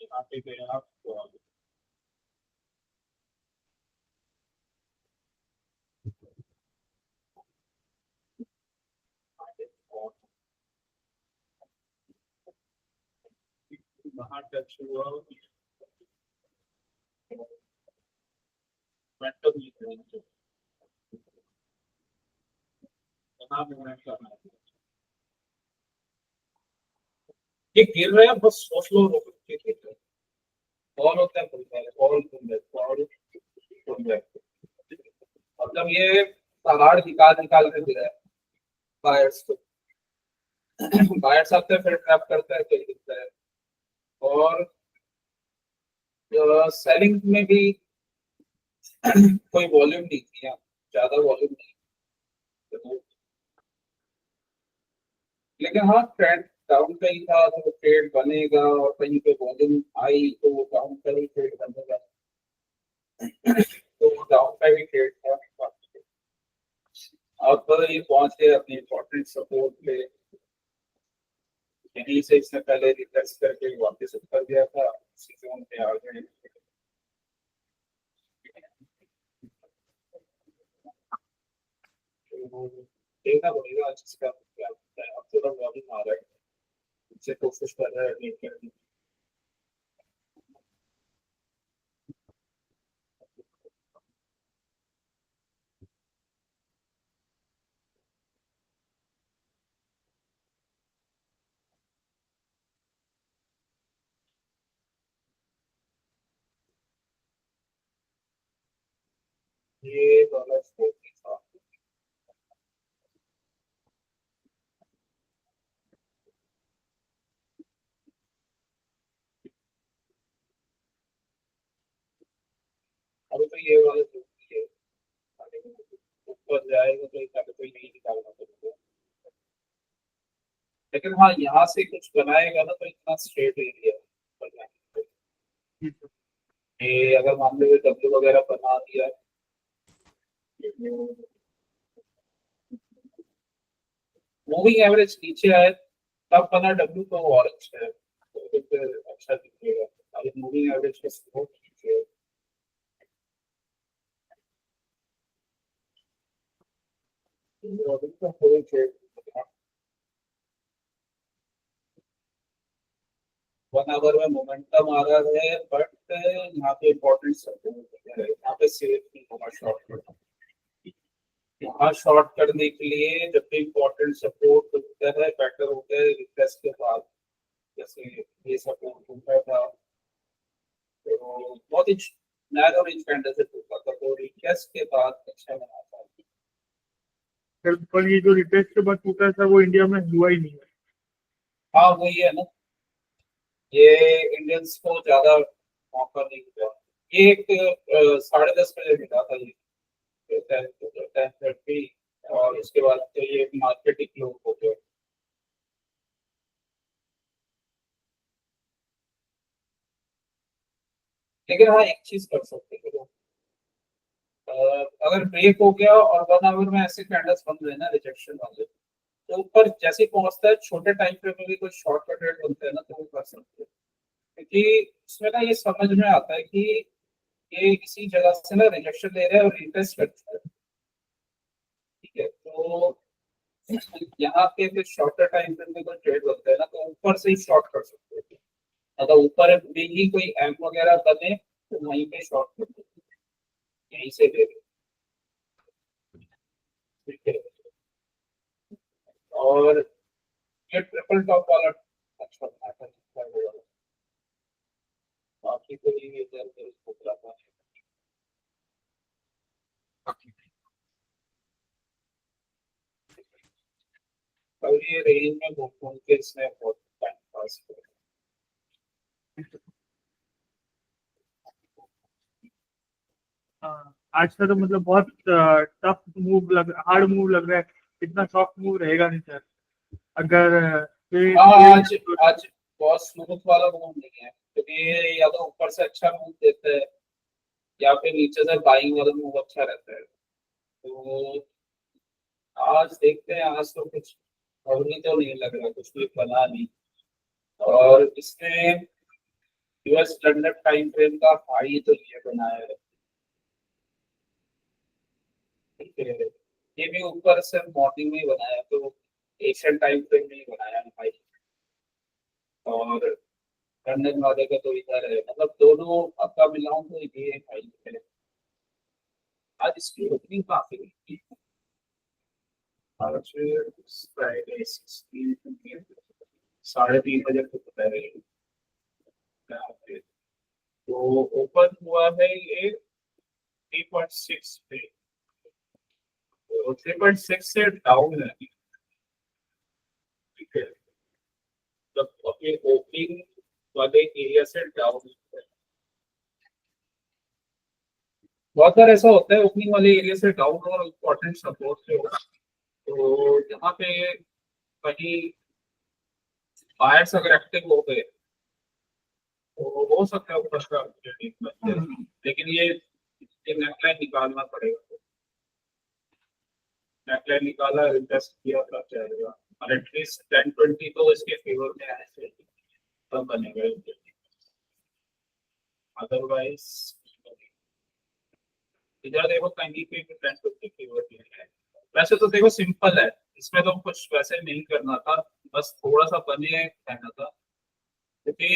यहाँ पे गए आप तो वहाँ टच हुआ, मेंटल नहीं करेंगे, कहाँ मूवमेंट करना है। ये गिर रहे हैं, बस सोच लो रोक के गिर रहे हैं। बॉल होता है, बॉल मतलब ये पहाड़ निकाल निकाल के गिरा है बायर्स को। बायर्स आते हैं फिर ट्रैप करता है, फिर गिरता है। और सेलिंग में भी कोई वॉल्यूम नहीं थी यहाँ, ज्यादा वॉल्यूम नहीं, तो लेकिन हाँ ट्रेंड डाउन का ही था, तो ट्रेड बनेगा और कहीं पे वॉल्यूम आई तो वो डाउन का ही ट्रेड बनेगा, तो वो डाउन का भी ट्रेड था। अब ये पहुंच गए अपने इम्पोर्टेंट सपोर्ट पे, यहीं से इसने पहले रिटेस्ट करके वापस ऊपर गया था, इसी जोन पे आ गए। तो देखना पड़ेगा आज इसका क्या होता है। अब थोड़ा वॉल्यूम आ रहा है, इससे कोशिश कर रहा है नहीं करने। ये वाला स्कोर नहीं था। अभी तो ये वाला जो है, ऊपर जाएगा तो इसका कोई नहीं निकालना पड़ेगा। लेकिन हाँ यहाँ से कुछ बनाएगा ना तो इतना स्ट्रेट एरिया बनाएगा। ये अगर मान लो डब्ल्यू वगैरह बना दिया, मूविंग एवरेज नीचे आए तब बना डब्ल्यू तो और अच्छा है, तो फिर अच्छा दिखेगा। अभी मूविंग एवरेज का सपोर्ट नीचे है। तो अभी तो थोड़ी ट्रेड 1 आवर में मोमेंटम आ रहा है, बट यहाँ पे इम्पोर्टेंट सपोर्ट है, यहाँ पे सेफ नहीं होगा शॉर्ट करना। यहाँ शॉर्ट करने के लिए जब भी इम्पोर्टेंट सपोर्ट होता है, बेटर होता है रिक्वेस्ट के बाद, जैसे ये सपोर्ट होता था तो बहुत ही नैरो रेंज कैंडल से टूटा था, तो रिक्वेस्ट के बाद अच्छा बना था। सर पर ये जो रिटेस्ट के बाद टूटा था वो इंडिया में हुआ ही नहीं है। हाँ वही है ना, ये इंडियंस को ज्यादा मौका नहीं मिला। ये एक 10:30 बजे मिला था ये 10:30, और उसके बाद तो ये मार्केट ही क्लोज हो गया। लेकिन हाँ एक चीज कर सकते हैं लोग, अगर ब्रेक हो गया और 1 आवर में ऐसे कैंडल्स बन रहे हैं ना रिजेक्शन वाले, तो ऊपर जैसे ही पहुंचता है छोटे टाइम फ्रेम में भी कोई शॉर्ट का ट्रेड बनते हैं ना, तो वो कर सकते हैं। क्योंकि उसमें ना ये समझ में आता है कि ये इसी जगह से ना रिजेक्शन ले रहे हैं और रिटेस्ट करते हैं। ठीक है, तो यहाँ पे फिर शॉर्टर टाइम फ्रेम में कोई ट्रेड बनता है ना, तो ऊपर से ही शॉर्ट कर सकते हैं। अगर ऊपर भी ही कोई एम वगैरह बने तो वहीं पे शॉर्ट कर सकते हैं, यहीं से ले ठीक है। और ये ट्रिपल टॉप वाला अच्छा था, बाकी तो ये इधर उधर इसको चलाता है। और ये रेंज में घूम के इसमें बहुत टाइम पास किया। हाँ, आज का तो मतलब बहुत टफ मूव हार्ड मूव लग रहा है। इतना सॉफ्ट मूव रहेगा नहीं सर। अगर आज आज बहुत स्मूथ वाला मूव नहीं है, क्योंकि ये या तो ऊपर से अच्छा मूव देता है या फिर नीचे से बाइंग वाला मूव अच्छा रहता है। तो आज देखते हैं, आज तो कुछ अभी तो नहीं लग रहा, कुछ भी बना नहीं। और इसने यूएस स्टैंडर्ड टाइम फ्रेम का हाई तो ये बनाया है, ठीक है। ये भी ऊपर से मॉर्निंग में ही बनाया, तो एशियन टाइम फ्रेम में ही बनाया है भाई। और लंदन वाले का तो इधर है, मतलब दोनों आपका मिलाऊं तो ये भाई है। आज इसकी ओपनिंग काफी हुई थी। आज फ्राइडे 16 3:30 तक दोपहर तो ओपन हुआ है ये 3.6 पे, तो 3.6 से डाउन है, ठीक है। मतलब अपने ओपनिंग वाले एरिया से डाउन है। बहुत बार ऐसा होता है ओपनिंग वाले एरिया से डाउन और इम्पोर्टेंट सपोर्ट से होगा, तो यहाँ पे कहीं बायर्स अगर एक्टिव हो गए तो हो सकता है ऊपर का लेकिन ये नेकलाइन निकालना पड़ेगा। नेकलाइन निकाला, रिटेस्ट किया, तब जाएगा। और एटलीस्ट 10-20 तो इसके फेवर में आए थे, तब बनेगा। अदरवाइज इधर देखो कहीं पे 10-20 फेवर में है। वैसे तो देखो सिंपल है, इसमें तो कुछ वैसे नहीं करना था, बस थोड़ा सा बने रहना था, क्योंकि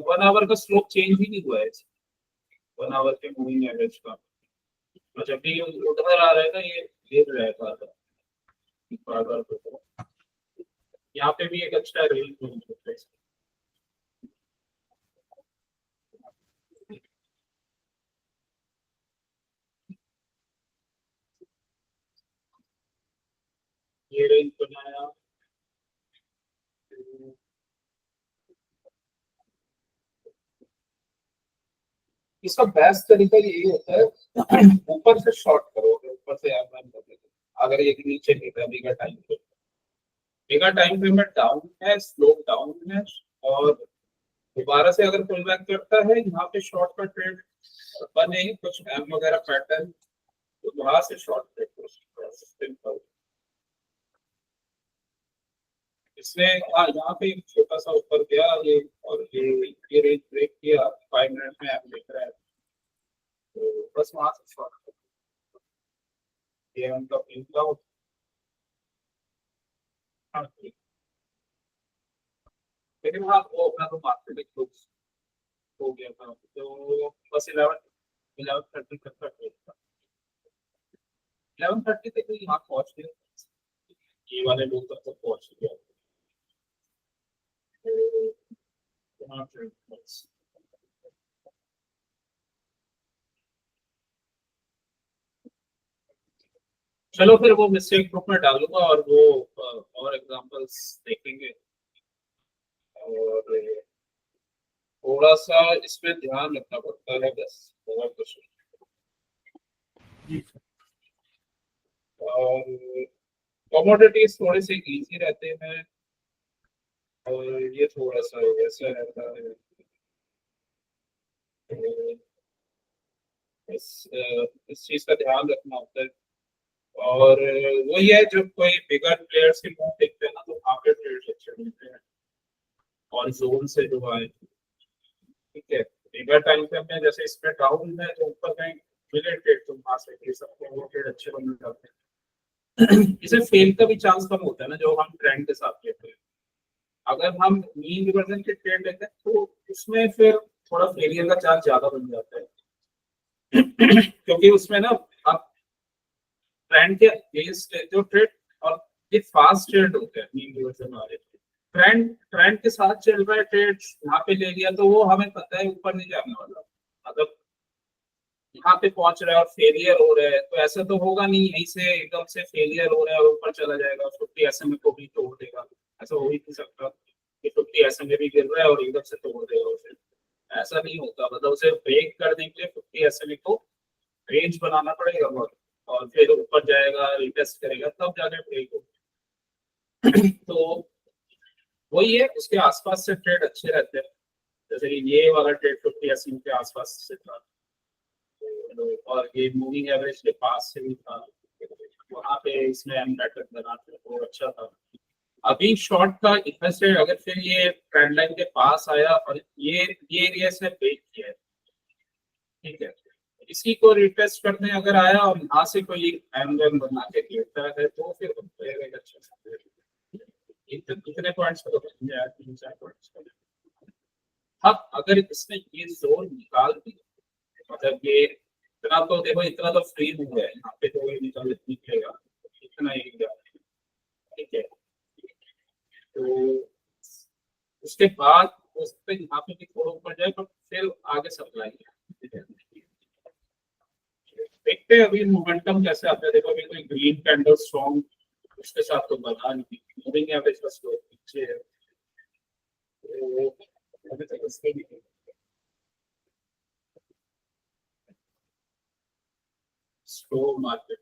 1 आवर का स्लोप चेंज ही नहीं हुआ है 1 आवर के मूविंग एवरेज का। और जब भी उधर आ रहा है ना, ये गिर रहता था बार-बार। तो यहाँ पे भी एक अच्छा रेंज है। ये रेंज बनाया। इसका बेस्ट तरीका यही होता है, ऊपर से शॉर्ट करोगे, ऊपर से एम करोगे। अगर ये नीचे गिरा बिगा टाइम फ्रेम में डाउन है, स्लोप डाउन है, और दोबारा से अगर पुल बैक करता है, यहाँ पे शॉर्ट का ट्रेड बने कुछ एम वगैरह पैटर्न, तो वहां से शॉर्ट ट्रेड सिंपल। इसने हाँ यहाँ पे एक छोटा सा ऊपर गया ये, और ये रेंज ब्रेक किया, 5 मिनट में एम दिख रहा है, तो बस वहां से शॉर्ट ये उनका पिंक आउट। हाँ, लेकिन हाँ वो अपना तो मार्केट क्लोज हो गया था, तो बस 11:30 तक का ट्रेड था। 11:30 तक तो यहाँ पहुंच गया, ये वाले लोग तक तो पहुंच गया। तो यहाँ ट्रेड बस। चलो फिर वो मिस्टेक ग्रुप में डालूंगा, और वो और एग्जांपल्स देखेंगे, और थोड़ा सा इसमें ध्यान रखना पड़ता है बस, और कुछ जी सर। और कमोडिटीज थोड़े से इजी रहते हैं, और ये थोड़ा सा वैसा रहता है। तो इस चीज का ध्यान रखना होता है। और वही है, जब कोई बिगर प्लेयर्स के मूव देखते हैं ना, तो वहाँ पे ट्रेड्स अच्छे मिलते हैं, और जोन से जो आए, ठीक है। बिगर टाइम पे में जैसे इसमें डाउन है, तो ऊपर कहीं मिले ट्रेड, तो वहां से ये सबको वो ट्रेड अच्छे बन जाते हैं। इसे फेल का भी चांस कम होता है ना, जो हम ट्रेंड के साथ लेते हैं। अगर हम मीन रिवर्जन के ट्रेड लेते हैं, तो उसमें फिर थोड़ा फेलियर का चांस ज्यादा बन जाता है। क्योंकि उसमें ना आप ट्रेंड के अगेंस्ट लेते हो ट्रेड, और ये फास्ट ट्रेड होते हैं मीन रिवर्सल वाले। ट्रेंड के साथ चल रहा है ट्रेड, यहाँ पे ले लिया तो वो हमें पता है ऊपर नहीं जाने वाला, मतलब यहाँ पे पहुंच रहा है और फेलियर हो रहा है, तो ऐसा तो होगा नहीं यहीं से एकदम से फेलियर हो रहा है और ऊपर चला जाएगा 50 SMA को भी तोड़ देगा, ऐसा हो ही नहीं सकता कि 50 SMA भी गिर रहा है और एकदम से तोड़ देगा उसे, ऐसा नहीं होता। मतलब उसे ब्रेक करने के लिए 50 SMA को रेंज बनाना पड़ेगा बहुत, और फिर ऊपर जाएगा, रिटेस्ट करेगा, तब जाके ब्रेक होगा। तो वही है, उसके आसपास से ट्रेड अच्छे रहते हैं, जैसे कि ये वाला ट्रेड 50 SMA के आसपास से था, और ये मूविंग एवरेज के पास से भी था, वहाँ पे इसमें हम पैटर्न बनाते तो अच्छा था। अभी शॉर्ट का इन्वेस्ट है, अगर फिर ये ट्रेंड लाइन के पास आया और ये एरिया से ब्रेक किया है, ठीक है, इसी को रिटेस्ट करने अगर आया और यहाँ से कोई एंगल बना के गिरता है तो फिर एक अच्छा कितने पॉइंट्स पर बन जाए, 3-4 पॉइंट्स पर। अब अगर इसने ये जोन निकाल दिया, मतलब ये इतना तो देखो, इतना तो फ्री हुआ है यहाँ पे, तो ये निकलेगा इतना एरिया, ठीक है, तो उसके बाद उस पे यहाँ पे भी थोड़ा ऊपर जाए तो फिर आगे सप्लाई है। देखते हैं अभी मोमेंटम कैसे आता है, देखो अभी कोई ग्रीन कैंडल स्ट्रॉन्ग उसके साथ तो बना नहीं, मूविंग एवरेज का स्लो पीछे है, तो अभी तक उसके भी स्लो मार्केट।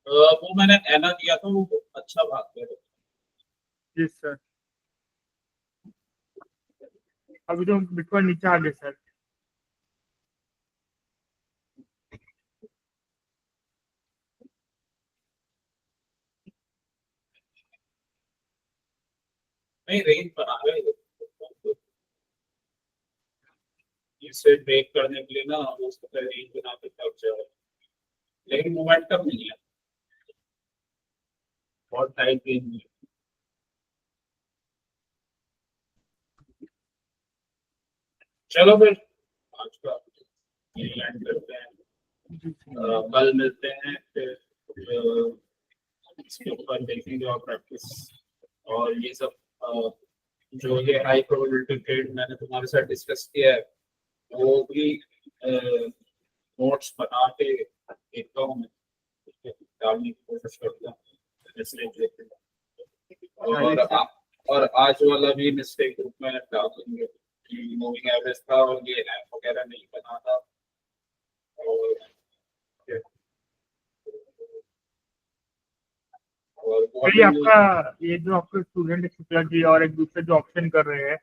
वो मैंने एना दिया था, वो अच्छा भाग गया। जी सर, अभी तो बिटकॉइन नीचे आ गया सर। नहीं, रेंज बना रहे हैं, इसे ब्रेक करने के लिए ना उसको रेंज बना के तब जाए, लेकिन मोमेंटम नहीं है, बहुत टाइट रेंज नहीं है। चलो फिर आज का एंड करते हैं, कल मिलते हैं फिर, इसके ऊपर देखेंगे और प्रैक्टिस और ये सब, जो ये हाई प्रोबेबिलिटी ट्रेड मैंने तुम्हारे साथ डिस्कस किया है वो भी नोट्स बना के देखता हूँ, डालने की कोशिश करता हूँ, और आज वाला भी मिस्टेक ग्रुप में डाल देंगे कि मूविंग एवरेज था और ये रैंप वगैरह नहीं बना था, और ये आपका, ये जो आपके स्टूडेंट शुक्ला जी और एक दूसरे जो ऑप्शन कर रहे हैं,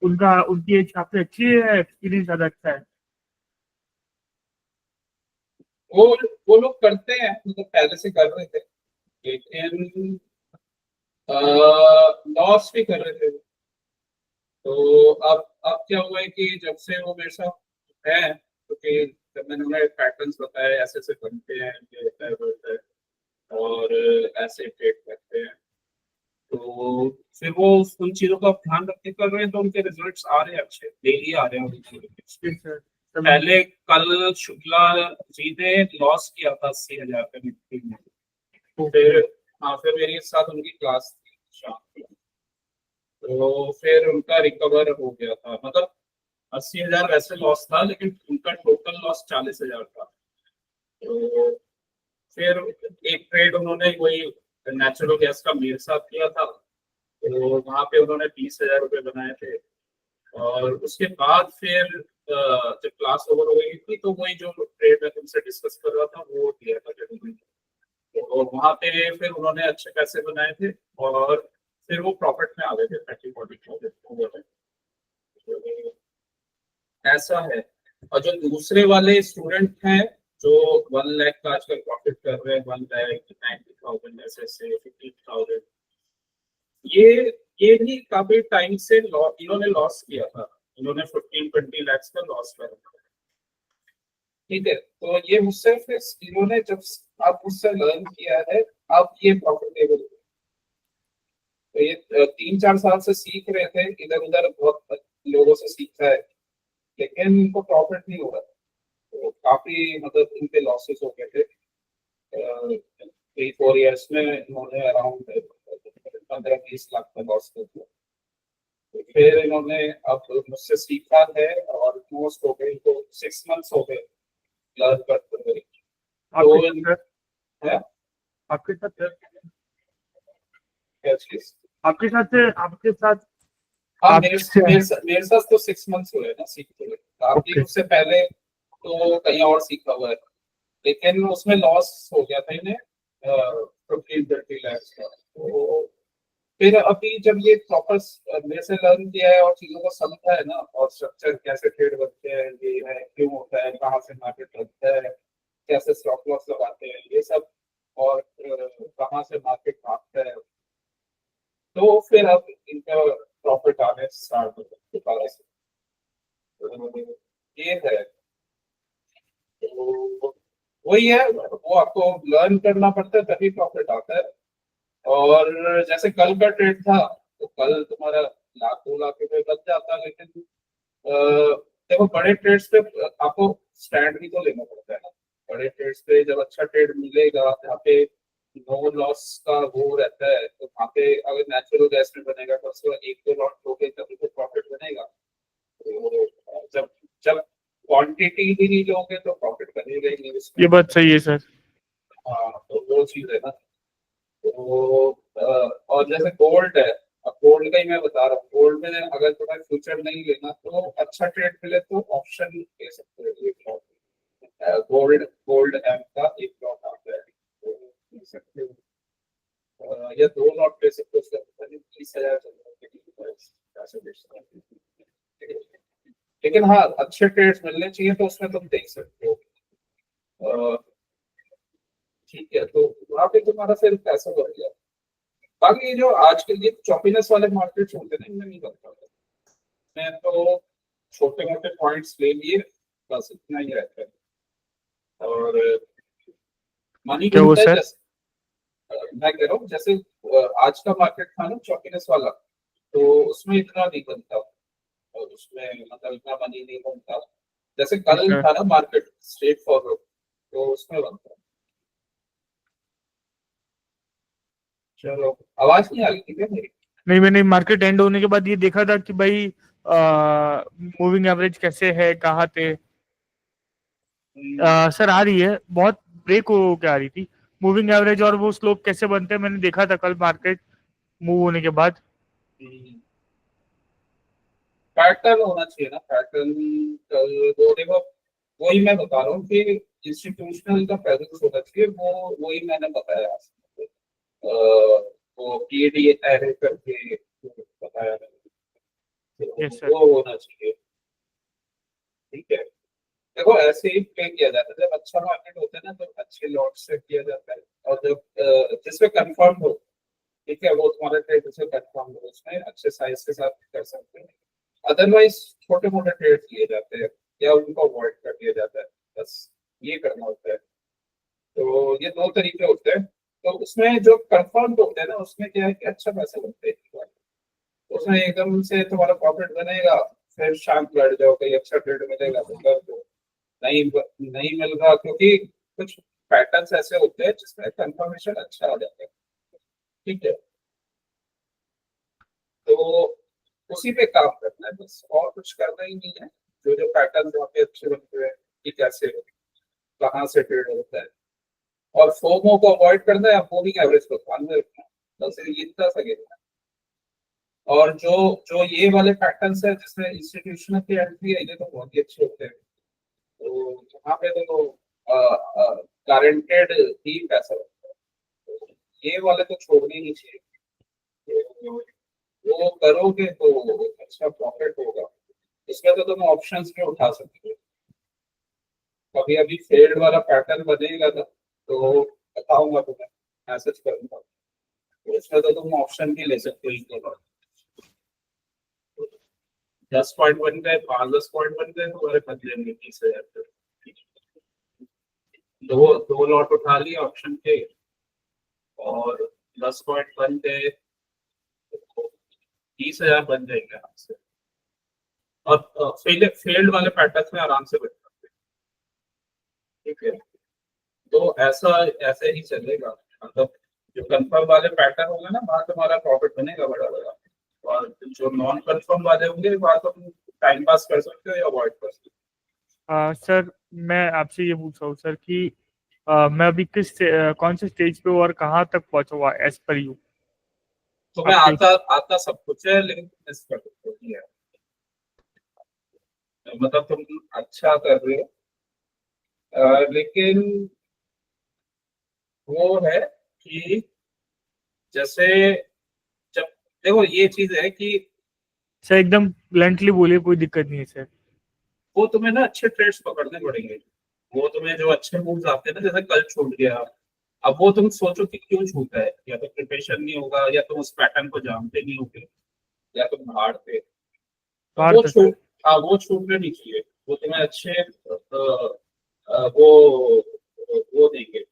उनका उनकी एज काफी अच्छी है, एक्सपीरियंस ज्यादा अच्छा है। वो वो लोग करते हैं, मतलब पहले से कर रहे थे, लेकिन लॉस भी कर रहे थे, तो अब क्या हुआ है कि जब से वो मेरे साथ है, क्योंकि जब मैंने उन्हें पैटर्न्स बताए ऐसे ऐसे बनते हैं, ये होता है वो होता है, और ऐसे ट्रेड करते हैं, तो फिर वो उन चीजों का ध्यान रख के कर रहे हैं, तो उनके रिजल्ट्स आ रहे हैं अच्छे, डेली आ रहे हैं उनके। जी सर, पहले कल शुक्ला जी ने लॉस किया था 80,000 का निफ्टी में, फिर हाँ, फिर मेरे साथ उनकी क्लास थी शाम को, तो फिर उनका रिकवर हो गया था, मतलब 80,000 वैसे लॉस था, लेकिन उनका टोटल लॉस 40,000 था। तो फिर एक ट्रेड उन्होंने वही नेचुरल गैस का मेरे साथ किया था, तो वहां पे उन्होंने 20,000 रुपये बनाए थे, और उसके बाद फिर जब क्लास ओवर हो गई थी, तो वही जो ट्रेड मैं तुमसे डिस्कस कर रहा था वो दिया था जरूरी, और वहां पे फिर उन्होंने अच्छे पैसे बनाए थे, और फिर वो प्रॉफिट में आ गए थे 30-40,000। ऐसा है, और जो दूसरे वाले स्टूडेंट हैं जो 1 लाख का आजकल प्रॉफिट कर रहे हैं, 1,90,000 ऐसे से 15,000, ये ये भी काफी टाइम से इन्होंने लॉस किया था, इन्होंने 15-20 लाख का लॉस कर रखा है, ठीक है, तो ये मुझसे फिर इन्होंने जब आप मुझसे लर्न किया है, आप ये प्रॉफिटेबल, तो ये 3-4 साल से सीख रहे थे, इधर उधर बहुत लोगों से सीखा है, लेकिन इनको प्रॉफिट नहीं हो रहा, तो काफी मतलब इनके लॉसेस हो गए थे। 3-4 ईयर्स में इन्होंने अराउंड 15-20 लाख का लॉस कर दिया। तो फिर इन्होंने अब मुझसे सीखा है और मोस्ट हो गए, इनको 6 मंथ्स हो गए लर्न करते हुए। तो आपके साथ है आपके साथ क्या चीज, आपके साथ हाँ आपसे मेरे साथ तो 6 मंथ्स हुए ना सीखते हुए, बाकी ओके। उससे पहले तो कहीं और सीखा हुआ है, लेकिन उसमें लॉस हो गया था इन्हें 15-30 लाख का। तो फिर अभी जब ये प्रॉपर मेरे से लर्न किया है और चीजों को समझा है ना, और स्ट्रक्चर कैसे ट्रेड बनते हैं, ये है क्यों होता है, कहाँ से मार्केट लगता है, कैसे स्टॉप लॉस लगाते हैं, ये सब, और कहाँ से मार्केट भागता है, तो फिर अब इनका प्रॉफिट आने स्टार्ट हो गए दोबारा से। तो ये है, तो वही है, वो आपको लर्न करना पड़ता है तभी प्रॉफिट आता है। और जैसे कल का ट्रेड था, तो कल तुम्हारा 1-2 लाख रुपए बच जाता, लेकिन देखो बड़े ट्रेड्स पे आपको स्टैंड भी तो लेना पड़ता है ना। बड़े ट्रेड्स पे जब अच्छा ट्रेड मिलेगा, जहाँ पे नो लॉस का वो रहता है, तो वहाँ पे अगर नेचुरल गैस में बनेगा तो उसको 1-2 लॉट लोगे तभी तो प्रॉफिट बनेगा। तो जब जब क्वांटिटी ही नहीं लोगे तो प्रॉफिट बनेगा ही नहीं उसमें। ये बात सही है सर। हाँ, तो वो चीज है ना। तो और जैसे गोल्ड है, अब गोल्ड का ही मैं बता रहा हूँ, गोल्ड में अगर तुम्हें फ्यूचर नहीं लेना तो अच्छा ट्रेड मिले तो ऑप्शन ले सकते हो, एक लॉट गोल्ड गोल्ड एम का एक लॉट आता है, तो ले सकते हो। या 2 लॉट ले सकते हो, उसका पता नहीं 20,000 चल रहा है कि नहीं, पैसे बेच सकते हो। लेकिन हाँ, अच्छे ट्रेड्स मिलने चाहिए तो उसमें तुम देख सकते हो। अ, ठीक है, तो वहाँ पे तुम्हारा फिर पैसा बढ़ गया। बाकी ये जो आजकल ये चॉपीनेस वाले मार्केट्स होते हैं ना, इनमें नहीं करता मैं तो, छोटे मोटे पॉइंट्स ले लिए, बस इतना ही रहता है। और मनी क्या हुआ घूमता है, सर? जैसे मैं कह रहा हूँ, जैसे आज का मार्केट था ना चॉपीनेस वाला, तो उसमें इतना नहीं बनता, और उसमें मतलब इतना मनी नहीं घूमता, जैसे कल अच्छा। था ना मार्केट स्ट्रेट फॉरवर्ड, तो उसमें बनता। चलो, आवाज नहीं आ रही थी क्या मेरी? नहीं, मैंने मार्केट एंड होने के बाद ये देखा था कि भाई मूविंग एवरेज कैसे है, कहाँ थे। सर आ रही है, बहुत ब्रेक हो के आ रही थी। मूविंग एवरेज और वो स्लोप कैसे बनते हैं मैंने देखा था कल मार्केट मूव होने के बाद। पैटर्न होना चाहिए ना, पैटर्न। वो देखो, वही मैं बता रहा हूँ कि इंस्टीट्यूशनल का प्रेजेंस होना चाहिए, वो वही मैंने बताया आपको। वो पीएडी एरे करके बताया मैंने, यस तो सर। वो होना चाहिए। ठीक है, देखो ऐसे ही पे किया जाता है, जब अच्छा मार्केट होता है ना तो अच्छे लॉट से किया जाता है, और जब जिसमें कंफर्म हो, ठीक है, वो तुम्हारा ट्रेड जिसमें कंफर्म हो उसमें अच्छे साइज के साथ कर सकते हैं। अदरवाइज छोटे मोटे ट्रेड किए जाते हैं, या उनको अवॉइड कर दिया जाता है, बस ये करना होता है। तो ये 2 तरीके होते हैं। तो उसमें जो कंफर्म होते हैं ना, उसमें क्या है कि अच्छा पैसा बनता है, उसमें एकदम से तुम्हारा प्रॉफिट बनेगा, फिर शांत बैठ जाओ, कहीं अच्छा ट्रेड मिलेगा तो कर दो, नहीं नहीं मिल रहा, क्योंकि कुछ पैटर्न्स ऐसे होते हैं जिसमें कंफर्मेशन अच्छा आ जाता है। ठीक है, तो उसी पे काम करना है बस, और कुछ करना ही नहीं है। जो जो पैटर्न वहाँ पे अच्छे बनते हैं कि कैसे, कहाँ से ट्रेड होता है, और फोमो को अवॉइड करना है, मूविंग एवरेज को ध्यान में रखना है, बस ये इतना सा गेम है। और जो जो ये वाले पैटर्न्स है जिसमें इंस्टीट्यूशनल की एंट्री है, ये तो बहुत ही अच्छे होते हैं। तो यहाँ पे तो गारंटेड ही पैसा लगता है, तो ये वाले तो छोड़ने ही नहीं चाहिए। तो वो करोगे तो अच्छा प्रॉफिट होगा। इसमें तो तुम ऑप्शंस में उठा सकते हो, कभी अभी फेल्ड वाला पैटर्न बनेगा ना, तो बताऊंगा तुम्हें, मैसेज करूंगा, तो इसमें तो तुम ऑप्शन भी ले सकते हो इनके बाद। 10 पॉइंट बन गए, 5-10 पॉइंट बन गए, तुम्हारे बन जाएंगे 30,000। दो लॉट उठा लिए ऑप्शन के और 10 पॉइंट बन गए, 30,000 बन जाएंगे आराम से। और फेल्ड वाले पैटर्न में आराम से बन सकते हैं। ठीक है, तो ऐसा ऐसे ही चलेगा। मतलब जो कंफर्म वाले पैटर्न होंगे ना, वहां तुम्हारा प्रॉफिट बनेगा बड़ा बड़ा, और जो नॉन कंफर्म वाले होंगे वहां तुम टाइम पास कर सकते हो या अवॉइड कर सकते सर मैं आपसे ये पूछ रहा हूँ सर कि मैं अभी कौन से स्टेज पे हूँ और कहाँ तक पहुंचा हुआ एज पर यू। हो। तुम्हें आपके आता आता सब कुछ है, लेकिन मिस कर सकते हो। मतलब तुम अच्छा कर रहे हो, लेकिन वो है कि जैसे जब देखो ये चीज है कि सर एकदम ब्लंटली बोलिए, कोई दिक्कत नहीं है सर। वो तुम्हें ना अच्छे ट्रेड्स पकड़ने पड़ेंगे। वो तुम्हें जो अच्छे मूव्स आते हैं ना, जैसे कल छूट गया, अब वो तुम सोचो कि क्यों छूटा है, या तो प्रिपरेशन नहीं होगा, या तुम उस पैटर्न को जानते नहीं होगे, या तुम हार्ड थे, तो बाहर वो तक। छूट, हाँ वो छूटने नहीं चाहिए। वो तुम्हें अच्छे वो देंगे।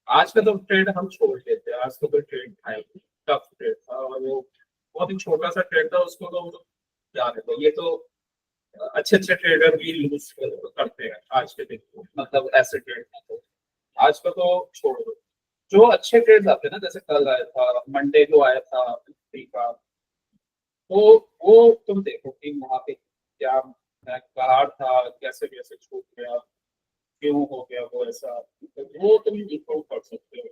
आज का तो ट्रेड हम छोड़ देते हैं, आज तो कोई ट्रेड था ही नहीं, टफ ट्रेड था, और वो बहुत ही छोटा सा ट्रेड था, उसको तो क्या रहता, ये तो अच्छे अच्छे ट्रेडर भी लूज करते हैं आज के दिन को, मतलब ऐसे ट्रेड में तो आज का तो छोड़ दो। जो अच्छे ट्रेड आते हैं ना, जैसे कल आया था, मंडे को आया था निफ्टी का, तो वो तुम देखो कि वहां पे क्या करार था, कैसे कैसे छूट गया, क्यों हो गया वो ऐसा, तो वो तुम इम्प्रूव कर सकते हो।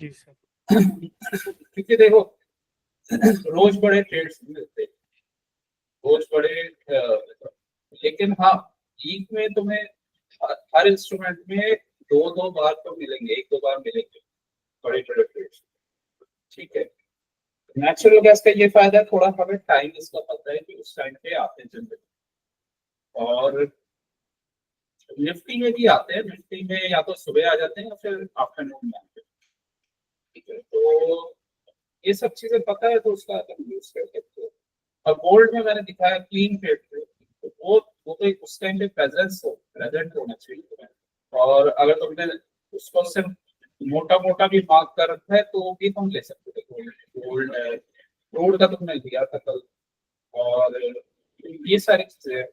जी सर। क्योंकि देखो रोज बड़े ट्रेड्स मिलते, रोज बड़े लेकिन हाँ, वीक में तुम्हें हर इंस्ट्रूमेंट में दो दो बार तो मिलेंगे, एक दो बार मिलेंगे बड़े बड़े ट्रेड्स। ठीक है, नेचुरल गैस का ये फायदा है, थोड़ा हमें टाइम इसका पता है कि उस टाइम पे आते हैं जनरली। और निफ्टी में भी आते हैं, निफ्टी में या तो सुबह आ जाते हैं या फिर आफ्टरनून में आते हैं। ठीक है, तो ये सब चीजें पता है, तो उसका यूज कर सकते हो। और गोल्ड में मैंने दिखाया क्लीन ट्रेड थे, तो वो तो उस टाइम पे प्रेजेंट होना चाहिए तुम्हें। और अगर तुमने उसको सिर्फ मोटा मोटा भी मार्क कर रखा है तो भी तुम ले सकते हो। गोल्ड है, गोल्ड का तुमने लिया था कल, और ये सारी चीजें हैं।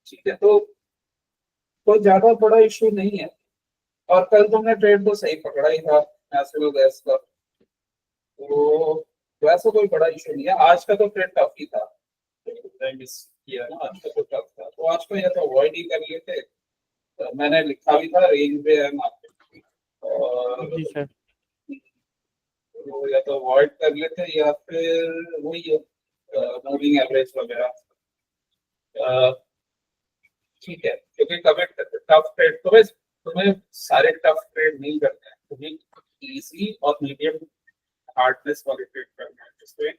ठीक है, तो कोई ज्यादा बड़ा इशू नहीं है। और कल तुमने ट्रेड तो सही पकड़ा ही था नेचुरल गैस का, तो वैसा कोई बड़ा इशू नहीं है। आज का तो ट्रेड टफ ही था, मिस किया ना, आज का तो टफ था, तो आज को या तो अवॉइड ही कर लिए थे। तो मैंने लिखा भी था रेंज पे है मार्केट की, और जी सर। वो या तो अवॉइड कर लेते या फिर वही है मूविंग एवरेज वगैरह। अ, ठीक है, क्योंकि कभी टफ ट्रेड तुम्हें सारे टफ ट्रेड नहीं करते हैं, तुम्हें इजी और मीडियम हार्डनेस वाले ट्रेड करना है, जिसमें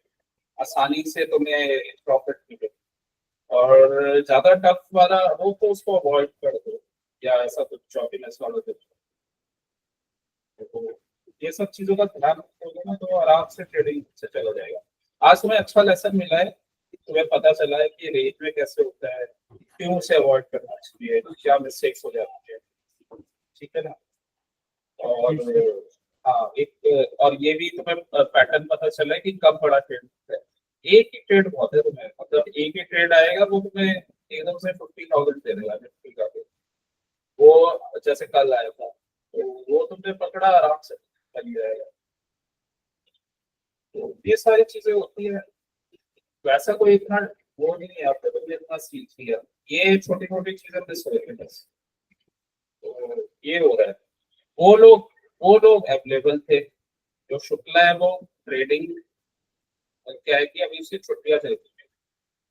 आसानी से तुम्हें प्रॉफिट मिले। और ज्यादा टफ वाला हो तो उसको अवॉइड कर दो, या ऐसा कुछ चॉपीनेस वाला दे दो। तो ये सब चीजों का ध्यान रखोगे ना, तो आराम से ट्रेडिंग से चला जाएगा। आज तुम्हें अच्छा लेसन मिला है, तुम्हें पता चला है कि रेट में कैसे होता है, क्यों उसे अवॉइड करना चाहिए, क्या मिस्टेक्स हो जाती है। ठीक है ना। और जी सर। हाँ, एक और ये भी तुम्हें पैटर्न पता चला है कि कब बड़ा ट्रेड होता है। एक ही ट्रेड बहुत है तुम्हें, मतलब एक ही ट्रेड आएगा, वो तुम्हें एकदम से 50,000 दे देगा निफ्टी का। वो जैसे कल आया था, तो वो तुमने पकड़ा, आराम से चल जाएगा। तो ये सारी चीजें होती है। वैसा कोई इतना वो नहीं है, आपने तुमने इतना सीख लिया, ये छोटी छोटी चीजें मिस हो रही है बस। तो ये हो रहा है। वो लोग अवेलेबल थे, जो शुक्ला है वो ट्रेडिंग, क्या है कि अभी उसकी छुट्टियां चलती है,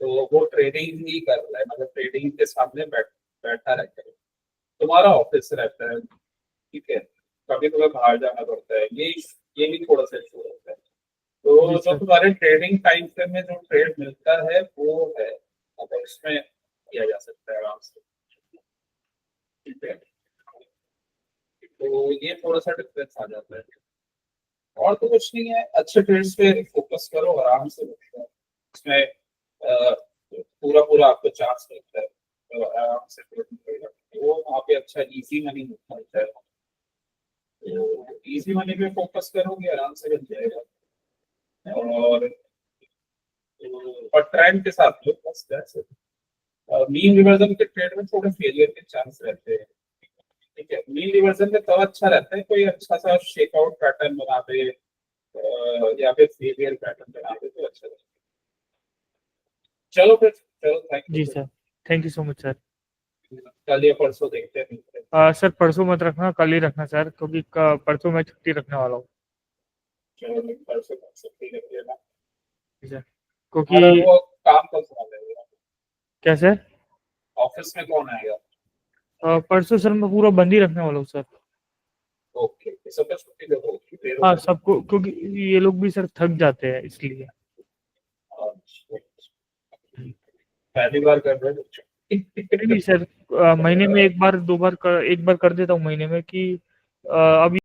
तो वो ट्रेडिंग ही कर रहा है, मतलब ट्रेडिंग के सामने बैठा रहता है। तुम्हारा ऑफिस रहता है, ठीक है, कभी तुम्हें बाहर जाना पड़ता है, ये भी थोड़ा सा इशू रहता है। जी तो जो सर। तुम्हारे ट्रेडिंग टाइम फ्रेम में जो ट्रेड मिलता है वो है, मतलब इसमें किया जा सकता है आराम से। ठीक है, तो ये थोड़ा सा डिफरेंस आ जाता है। और तो कुछ नहीं है, अच्छे ट्रेड्स पे फोकस करो, आराम से बैठो। इसमें पूरा पूरा आपको चांस मिलता है। तो आराम से trade करेगा। वो वहाँ पे अच्छा इजी मनी मिलता है, तो इजी मनी पे फोकस करोगे आराम से बन जाएगा। और ट्रेंड के साथ लो बस, that's it। मीन रिवर्जन के ट्रेड में थोड़े फेलियर के चांस रहते हैं, ठीक है। मीन रिवर्जन में तब अच्छा रहता है कोई अच्छा सा शेकआउट पैटर्न बना दे या फिर फेलियर पैटर्न बना दे तो अच्छा रहता है। चलो फिर, चलो thank ji you. Sir, thank you so much sir. कल या परसों देखते हैं। सर परसों मत रखना, कल ही रखना सर, क्योंकि परसों मैं छुट्टी रखने वाला हूँ। चलो परसों छुट्टी रख लेना। जी सर, और क्योंकि वो काम कब संभालेगा, कैसे ऑफिस में कौन आएगा? परसों सर मैं पूरा बंद ही रखने वाला हूँ सर। ओके, सबका छुट्टी दे दो फिर हाँ सबको, क्योंकि ये लोग भी सर थक जाते हैं इसलिए। पहली बार कर रहे हो? नहीं नहीं सर, महीने में एक बार दो बार एक बार कर देता हूँ महीने में कि अभी